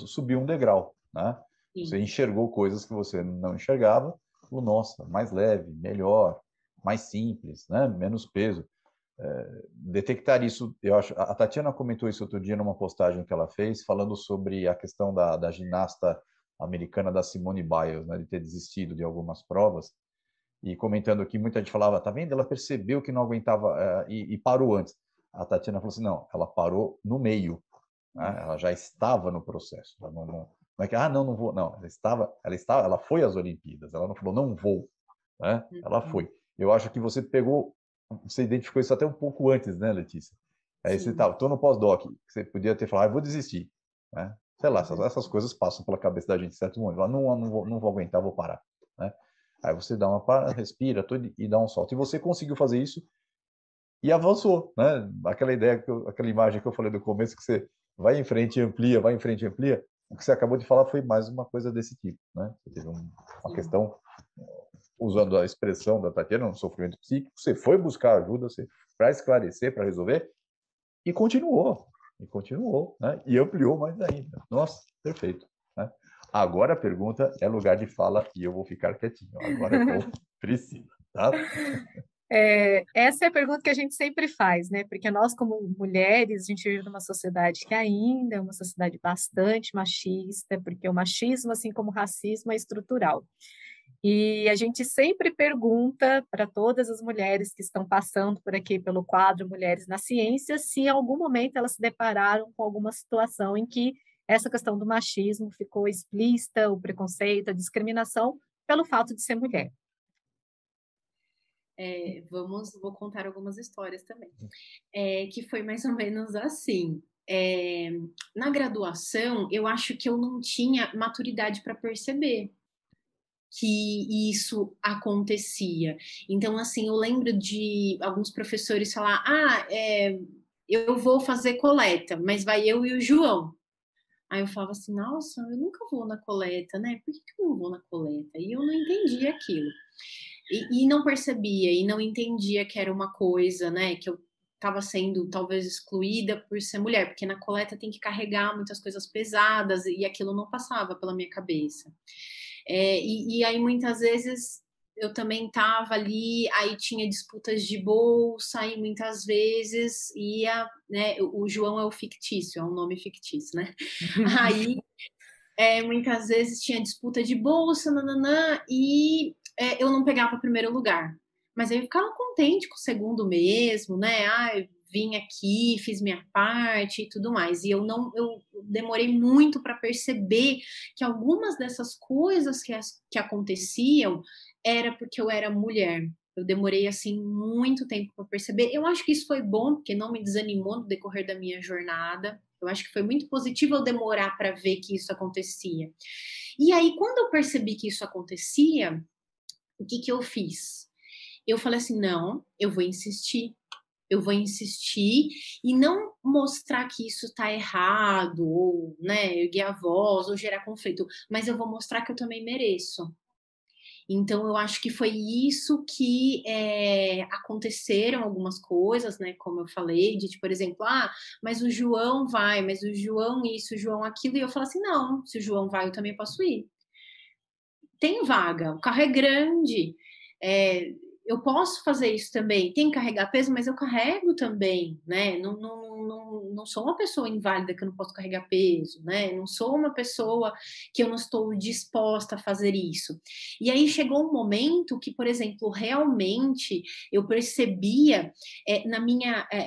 subiu um degrau, né? Você Sim. enxergou coisas que você não enxergava. Falou, nossa, mais leve, melhor, mais simples, né? Menos peso. Detectar isso, eu acho. A Tatiana comentou isso outro dia numa postagem que ela fez, falando sobre a questão da ginasta americana da Simone Biles, né? De ter desistido de algumas provas e comentando que muita gente falava, tá vendo? Ela percebeu que não aguentava e parou antes. A Tatiana falou assim, não, ela parou no meio, né? Ela já estava no processo. Ela não é que, não vou. Não, ela foi às Olimpíadas. Ela não falou, não vou, né? Ela Uhum. foi. Eu acho que você identificou isso até um pouco antes, né, Letícia? Aí você Sim. estava, tô no pós-doc, você podia ter falado, vou desistir, né? Sei lá, Uhum. essas coisas passam pela cabeça da gente em certo momento. Não vou aguentar, vou parar, né? Aí você dá uma para, respira tudo e dá um salto. E você conseguiu fazer isso e avançou, né? Aquela ideia, aquela imagem que eu falei no começo, que você vai em frente e amplia, vai em frente e amplia. O que você acabou de falar foi mais uma coisa desse tipo, né? Você teve uma Sim. questão, usando a expressão da Tatiana, um sofrimento psíquico, você foi buscar ajuda para esclarecer, para resolver, e continuou, né? E ampliou mais ainda. Nossa, perfeito, né? Agora a pergunta é lugar de fala e eu vou ficar quietinho. Agora é com Priscila, tá? Essa é a pergunta que a gente sempre faz, né? Porque nós, como mulheres, a gente vive numa sociedade que ainda é uma sociedade bastante machista, porque o machismo, assim como o racismo, é estrutural. E a gente sempre pergunta para todas as mulheres que estão passando por aqui pelo quadro Mulheres na Ciência, se em algum momento elas se depararam com alguma situação em que essa questão do machismo ficou explícita, o preconceito, a discriminação, pelo fato de ser mulher. Vou contar algumas histórias também. Que foi mais ou menos assim. Na graduação, eu acho que eu não tinha maturidade para perceber que isso acontecia. Então, assim, eu lembro de alguns professores falar: eu vou fazer coleta, mas vai eu e o João. Aí eu falava assim: nossa, eu nunca vou na coleta, né? Por que eu não vou na coleta? E eu não entendia aquilo. E não percebia, e não entendia que era uma coisa, né? Que eu estava sendo talvez excluída por ser mulher, porque na coleta tem que carregar muitas coisas pesadas e aquilo não passava pela minha cabeça. E aí muitas vezes eu também estava ali, aí tinha disputas de bolsa, e muitas vezes ia, né? O João é o fictício, é um nome fictício, né? Aí muitas vezes tinha disputa de bolsa, nananã, e eu não pegava o primeiro lugar. Mas aí eu ficava contente com o segundo mesmo, né? Eu vim aqui, fiz minha parte e tudo mais. E eu demorei muito para perceber que algumas dessas coisas que aconteciam era porque eu era mulher. Eu demorei assim muito tempo para perceber. Eu acho que isso foi bom, porque não me desanimou no decorrer da minha jornada. Eu acho que foi muito positivo eu demorar para ver que isso acontecia. E aí, quando eu percebi que isso acontecia, o que que eu fiz? Eu falei assim: não, eu vou insistir. Eu vou insistir e não mostrar que isso está errado, ou, né, erguer a voz, ou gerar conflito, mas eu vou mostrar que eu também mereço. Então, eu acho que foi isso que aconteceram algumas coisas, né? Como eu falei, de, por exemplo, mas o João vai, mas o João isso, o João aquilo, e eu falo assim: não, se o João vai, eu também posso ir. Tem vaga, o carro é grande, é, eu posso fazer isso também. Tem que carregar peso, mas eu carrego também, né? Não sou uma pessoa inválida que eu não posso carregar peso, né? Não sou uma pessoa que eu não estou disposta a fazer isso. E aí chegou um momento que, por exemplo, realmente eu percebia a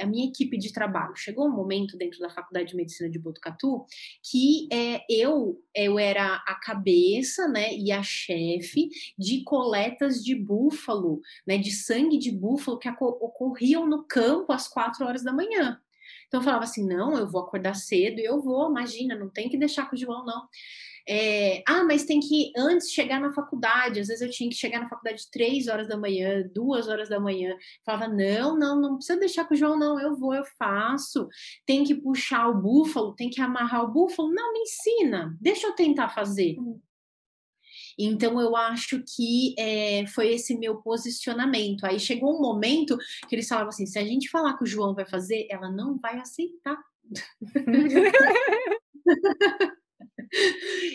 minha equipe de trabalho. Chegou um momento dentro da Faculdade de Medicina de Botucatu que eu era a cabeça, né, e a chefe de coletas de búfalo, né, de sangue de búfalo que ocorriam no campo às 4 horas da manhã. Então eu falava assim: não, eu vou acordar cedo e eu vou, imagina, não tem que deixar com o João, não. Mas tem que antes chegar na faculdade. Às vezes eu tinha que chegar na faculdade 3 horas da manhã, 2 horas da manhã. Falava: não precisa deixar com o João, não. Eu vou, eu faço. Tem que puxar o búfalo, tem que amarrar o búfalo. Não, me ensina, deixa eu tentar fazer. Então, eu acho que foi esse meu posicionamento. Aí chegou um momento que eles falavam assim, se a gente falar que o João vai fazer, ela não vai aceitar.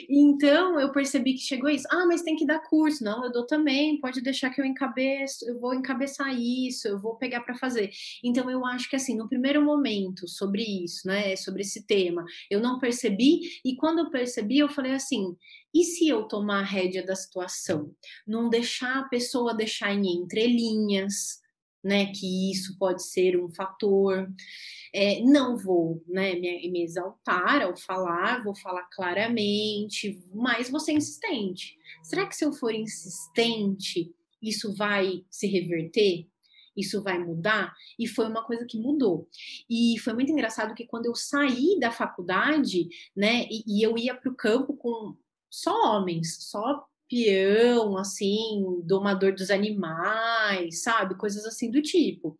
Então, eu percebi que chegou isso. Ah, mas tem que dar curso. Não, eu dou também. Pode deixar que eu encabeço. Eu vou encabeçar isso. Eu vou pegar para fazer. Então, eu acho que, assim, no primeiro momento, sobre isso, né? Sobre esse tema, eu não percebi. E quando eu percebi, eu falei assim: e se eu tomar a rédea da situação? Não deixar a pessoa deixar em entrelinhas, né? Que isso pode ser um fator. Não vou, né, me exaltar ao falar, vou falar claramente, mas vou ser insistente. Será que se eu for insistente, isso vai se reverter? Isso vai mudar? E foi uma coisa que mudou. E foi muito engraçado que quando eu saí da faculdade, né, e eu ia para o campo com só homens, só peão, assim, domador dos animais, sabe? Coisas assim do tipo.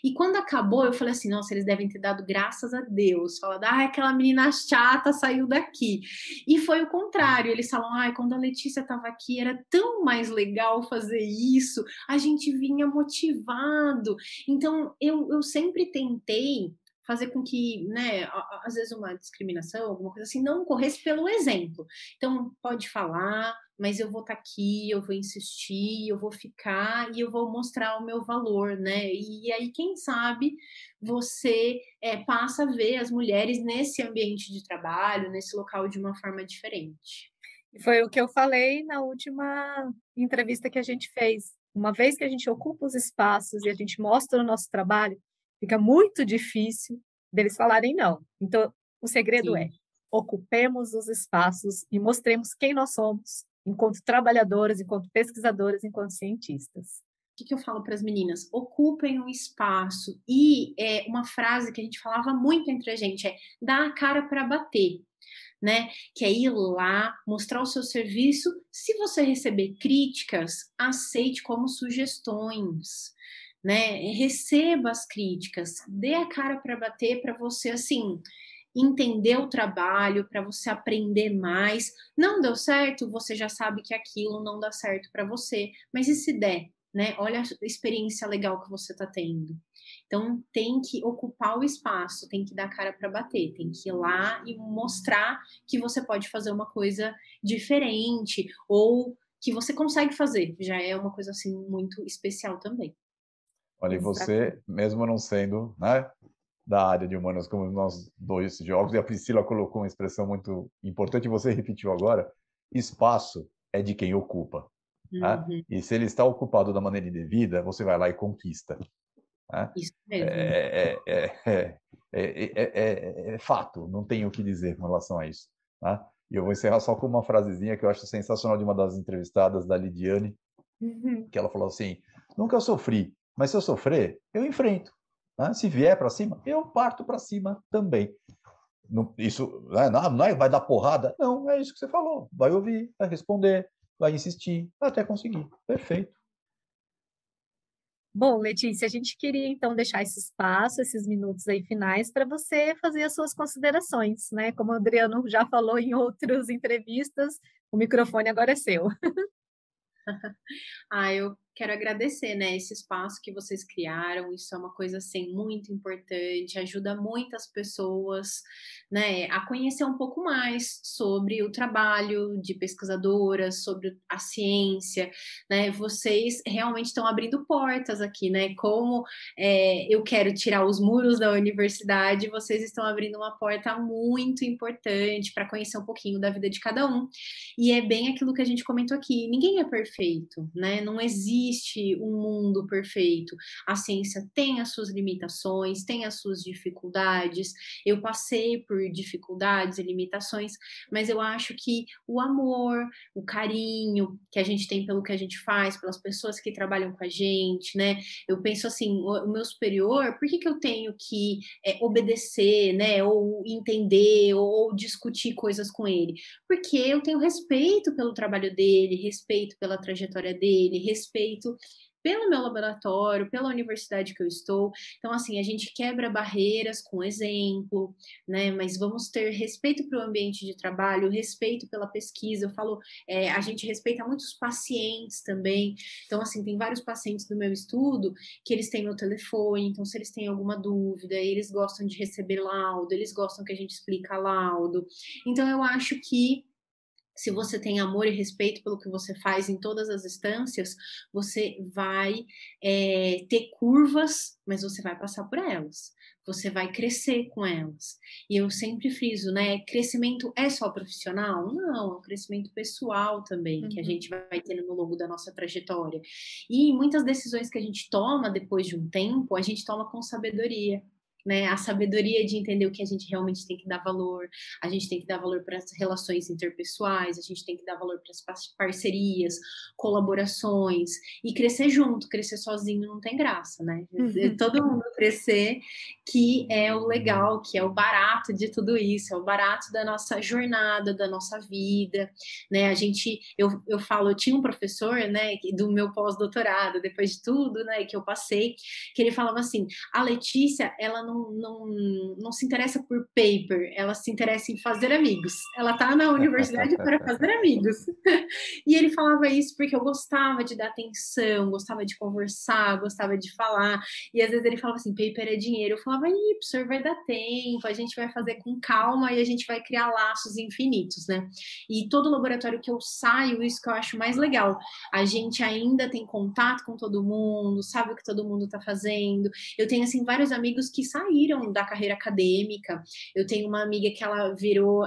E quando acabou, eu falei assim, nossa, eles devem ter dado graças a Deus. Falando, aquela menina chata saiu daqui. E foi o contrário. Eles falam, quando a Letícia estava aqui, era tão mais legal fazer isso. A gente vinha motivado. Então, eu sempre tentei fazer com que, né, às vezes uma discriminação, alguma coisa assim, não ocorresse pelo exemplo. Então, pode falar, mas eu vou estar aqui, eu vou insistir, eu vou ficar e eu vou mostrar o meu valor, né? E aí, quem sabe, você passa a ver as mulheres nesse ambiente de trabalho, nesse local de uma forma diferente. Foi o que eu falei na última entrevista que a gente fez. Uma vez que a gente ocupa os espaços e a gente mostra o nosso trabalho, fica muito difícil deles falarem não. Então, o segredo é: Sim. ocupemos os espaços e mostremos quem nós somos, enquanto trabalhadoras, enquanto pesquisadoras, enquanto cientistas. O que eu falo para as meninas? Ocupem um espaço. E uma frase que a gente falava muito entre a gente é: dá a cara para bater. Né? Que é ir lá, mostrar o seu serviço. Se você receber críticas, aceite como sugestões, né? Receba as críticas, dê a cara para bater para você assim entender o trabalho, para você aprender mais. Não deu certo, você já sabe que aquilo não dá certo para você, mas e se der, né? Olha a experiência legal que você está tendo. Então, tem que ocupar o espaço, tem que dar cara para bater, tem que ir lá e mostrar que você pode fazer uma coisa diferente ou que você consegue fazer. Já é uma coisa assim muito especial também. Olha, e você, mesmo não sendo, né, da área de humanas como nós dois jogos, e a Priscila colocou uma expressão muito importante, e você repetiu agora: espaço é de quem ocupa. Né? Uhum. E se ele está ocupado da maneira indevida, você vai lá e conquista. Né? Isso mesmo. É fato, não tenho o que dizer com relação a isso. Né? E eu vou encerrar só com uma frasezinha que eu acho sensacional de uma das entrevistadas, da Lidiane, que ela falou assim: nunca sofri, mas se eu sofrer, eu enfrento. Né? Se vier para cima, eu parto para cima também. Não, isso não é vai dar porrada, não, é isso que você falou. Vai ouvir, vai responder, vai insistir até conseguir. Perfeito. Bom, Letícia, a gente queria então deixar esse espaço, esses minutos aí finais, para você fazer as suas considerações, né? Como o Adriano já falou em outras entrevistas, o microfone agora é seu. Eu quero agradecer, né, esse espaço que vocês criaram. Isso é uma coisa assim muito importante, ajuda muitas pessoas, né, a conhecer um pouco mais sobre o trabalho de pesquisadoras, sobre a ciência, né? Vocês realmente estão abrindo portas aqui, né? Como eu quero tirar os muros da universidade, vocês estão abrindo uma porta muito importante para conhecer um pouquinho da vida de cada um. E é bem aquilo que a gente comentou aqui: ninguém é perfeito, né? Não existe um mundo perfeito. A ciência tem as suas limitações, tem as suas dificuldades. Eu passei por dificuldades e limitações, mas eu acho que o amor, o carinho que a gente tem pelo que a gente faz, pelas pessoas que trabalham com a gente, né? Eu penso assim: o meu superior, por que eu tenho que obedecer, né? Ou entender, ou discutir coisas com ele? Porque eu tenho respeito pelo trabalho dele, respeito pela trajetória dele, respeito pelo meu laboratório, pela universidade que eu estou. Então, assim, a gente quebra barreiras com exemplo, né? Mas vamos ter respeito para o ambiente de trabalho, respeito pela pesquisa. Eu falo, a gente respeita muitos pacientes também. Então, assim, tem vários pacientes do meu estudo que eles têm meu telefone, então se eles têm alguma dúvida, eles gostam de receber laudo, eles gostam que a gente explica laudo. Então, eu acho que se você tem amor e respeito pelo que você faz em todas as instâncias, você vai ter curvas, mas você vai passar por elas. Você vai crescer com elas. E eu sempre friso, né? Crescimento é só profissional? Não, é um crescimento pessoal também, que a gente vai tendo no longo da nossa trajetória. E muitas decisões que a gente toma depois de um tempo, a gente toma com sabedoria. Né, a sabedoria de entender o que a gente realmente tem que dar valor, a gente tem que dar valor para as relações interpessoais, a gente tem que dar valor para as parcerias, colaborações e crescer junto, crescer sozinho não tem graça, né? Todo mundo crescer, que é o legal, que é o barato de tudo isso, é o barato da nossa jornada, da nossa vida, né? Eu falo, eu tinha um professor, né, do meu pós-doutorado, depois de tudo, né, que eu passei, que ele falava assim, a Letícia, ela não se interessa por paper, ela se interessa em fazer amigos. Ela está na universidade para fazer amigos. E ele falava isso porque eu gostava de dar atenção, gostava de conversar, gostava de falar. E às vezes ele falava assim, paper é dinheiro. Eu falava, professor, vai dar tempo, a gente vai fazer com calma e a gente vai criar laços infinitos, né? E todo laboratório que eu saio, isso que eu acho mais legal. A gente ainda tem contato com todo mundo, sabe o que todo mundo está fazendo. Eu tenho, assim, vários amigos que saíram da carreira acadêmica. Eu tenho uma amiga que ela virou...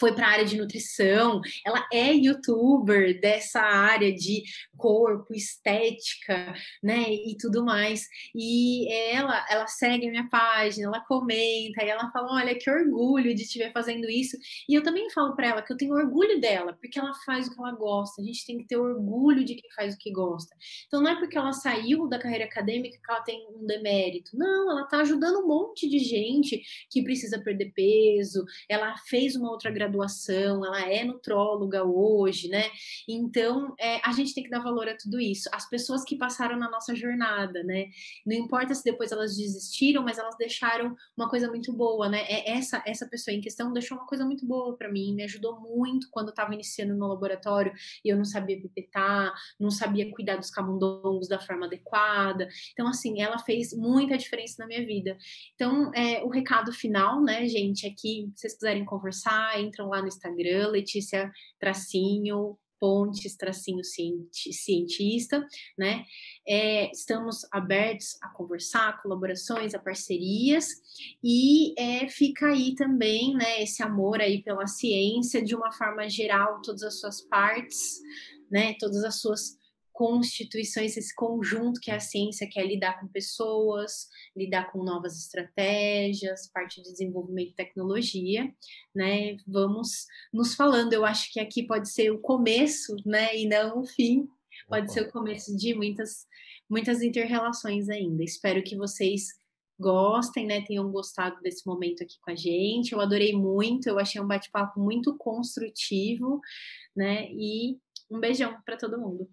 foi para a área de nutrição, ela é youtuber dessa área de corpo, estética, né, e tudo mais, e ela segue a minha página, ela comenta, e ela fala, olha, que orgulho de te ver fazendo isso, e eu também falo para ela que eu tenho orgulho dela, porque ela faz o que ela gosta, a gente tem que ter orgulho de quem faz o que gosta, então não é porque ela saiu da carreira acadêmica que ela tem um demérito, não, ela tá ajudando um monte de gente que precisa perder peso, ela fez uma outra graduação, ela é nutróloga hoje, né? Então, a gente tem que dar valor a tudo isso. As pessoas que passaram na nossa jornada, né? Não importa se depois elas desistiram, mas elas deixaram uma coisa muito boa, né? Essa pessoa em questão deixou uma coisa muito boa para mim, me ajudou muito quando eu estava iniciando no laboratório e eu não sabia pipetar, não sabia cuidar dos camundongos da forma adequada. Então, assim, ela fez muita diferença na minha vida. Então, o recado final, né, gente, é que se vocês quiserem conversar, entram lá no Instagram, Letícia Tracinho, Pontes, tracinho cientista, né? Estamos abertos a conversar, a colaborações, a parcerias, e fica aí também, né, esse amor aí pela ciência, de uma forma geral, todas as suas partes, né, todas as suas constituições, esse conjunto que a ciência quer lidar com pessoas, lidar com novas estratégias, parte de desenvolvimento de tecnologia, né? Vamos nos falando. Eu acho que aqui pode ser o começo, né? E não o fim. Pode ser o começo de muitas inter-relações ainda. Espero que vocês gostem, né? Tenham gostado desse momento aqui com a gente. Eu adorei muito. Eu achei um bate-papo muito construtivo, né? E um beijão para todo mundo.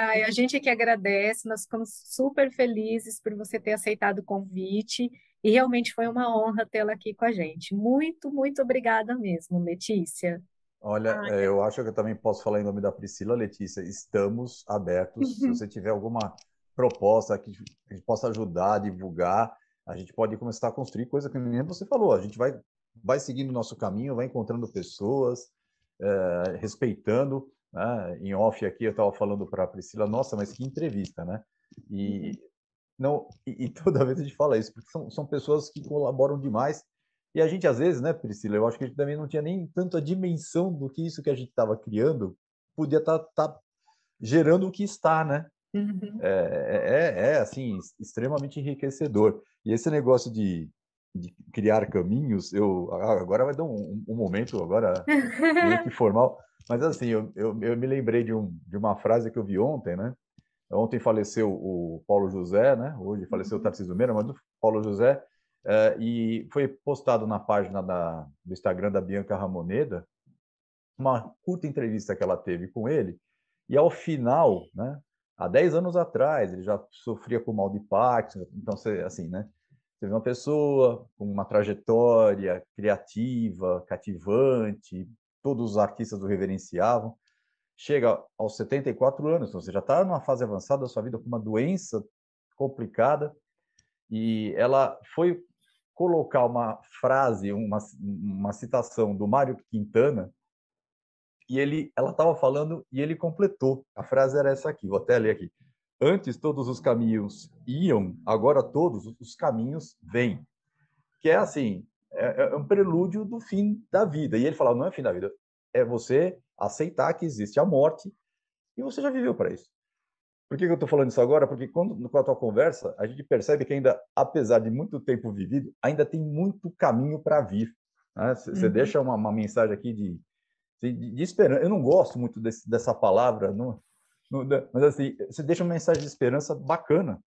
Ai, a gente que agradece, nós ficamos super felizes por você ter aceitado o convite e realmente foi uma honra tê-la aqui com a gente. Muito, muito obrigada mesmo, Letícia. Olha, eu acho que eu também posso falar em nome da Priscila, Letícia, estamos abertos. Se você tiver alguma proposta que a gente possa ajudar, divulgar, a gente pode começar a construir coisa que nem você falou. A gente vai seguindo o nosso caminho, vai encontrando pessoas, respeitando. Né? Em off aqui eu estava falando para a Priscila, nossa, mas que entrevista, né? Não, toda vez a gente fala isso, porque são pessoas que colaboram demais. E a gente, às vezes, né, Priscila, eu acho que a gente também não tinha nem tanta dimensão do que isso que a gente estava criando podia estar gerando o que está, né? Assim, extremamente enriquecedor. E esse negócio de criar caminhos, agora vai dar um momento agora meio que formal, mas assim, eu me lembrei de uma frase que eu vi ontem, né? Ontem faleceu o Paulo José, né? Hoje faleceu o Tarcísio Meira, mas o Paulo José, e foi postado na página do Instagram da Bianca Ramoneda uma curta entrevista que ela teve com ele, e ao final, né? há 10 anos atrás, ele já sofria com mal de Parkinson, então, assim, né? Você vê uma pessoa com uma trajetória criativa, cativante, todos os artistas o reverenciavam, chega aos 74 anos, então você já está numa fase avançada da sua vida com uma doença complicada, e ela foi colocar uma frase, uma citação do Mário Quintana, e ela estava falando e ele completou. A frase era essa aqui, vou até ler aqui. Antes todos os caminhos iam, agora todos os caminhos vêm. Que é assim, é um prelúdio do fim da vida. E ele falava, não é fim da vida, é você aceitar que existe a morte e você já viveu para isso. Por que eu estou falando isso agora? Porque com a tua conversa, a gente percebe que ainda, apesar de muito tempo vivido, ainda tem muito caminho para vir. Né? Você deixa uma mensagem aqui de esperança. Eu não gosto muito dessa palavra, mas assim, você deixa uma mensagem de esperança bacana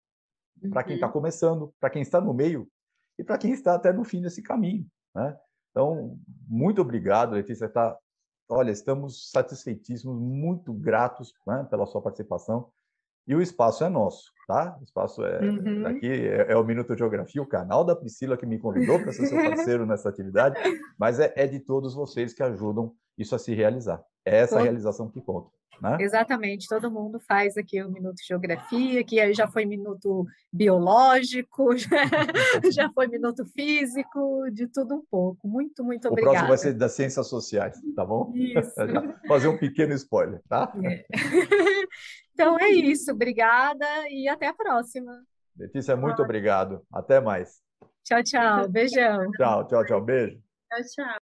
para quem está começando, para quem está no meio e para quem está até no fim desse caminho. Né? Então, muito obrigado, Letícia. Olha, estamos satisfeitíssimos, muito gratos, né, pela sua participação. E o espaço é nosso, tá? O espaço daqui é o Minuto Geografia, o canal da Priscila que me convidou para ser seu parceiro nessa atividade, mas é de todos vocês que ajudam isso a se realizar. É essa realização que conta, né? Exatamente, todo mundo faz aqui o Minuto Geografia, que aí já foi minuto biológico, já foi minuto físico, de tudo um pouco. Muito, muito O obrigada. próximo vai ser das ciências sociais, tá bom? Isso. Fazer um pequeno spoiler, tá? Então é isso, obrigada e até a próxima. Letícia, muito obrigado. Até mais. Tchau, tchau. Beijão. Tchau, tchau, tchau. Beijo. Tchau, tchau.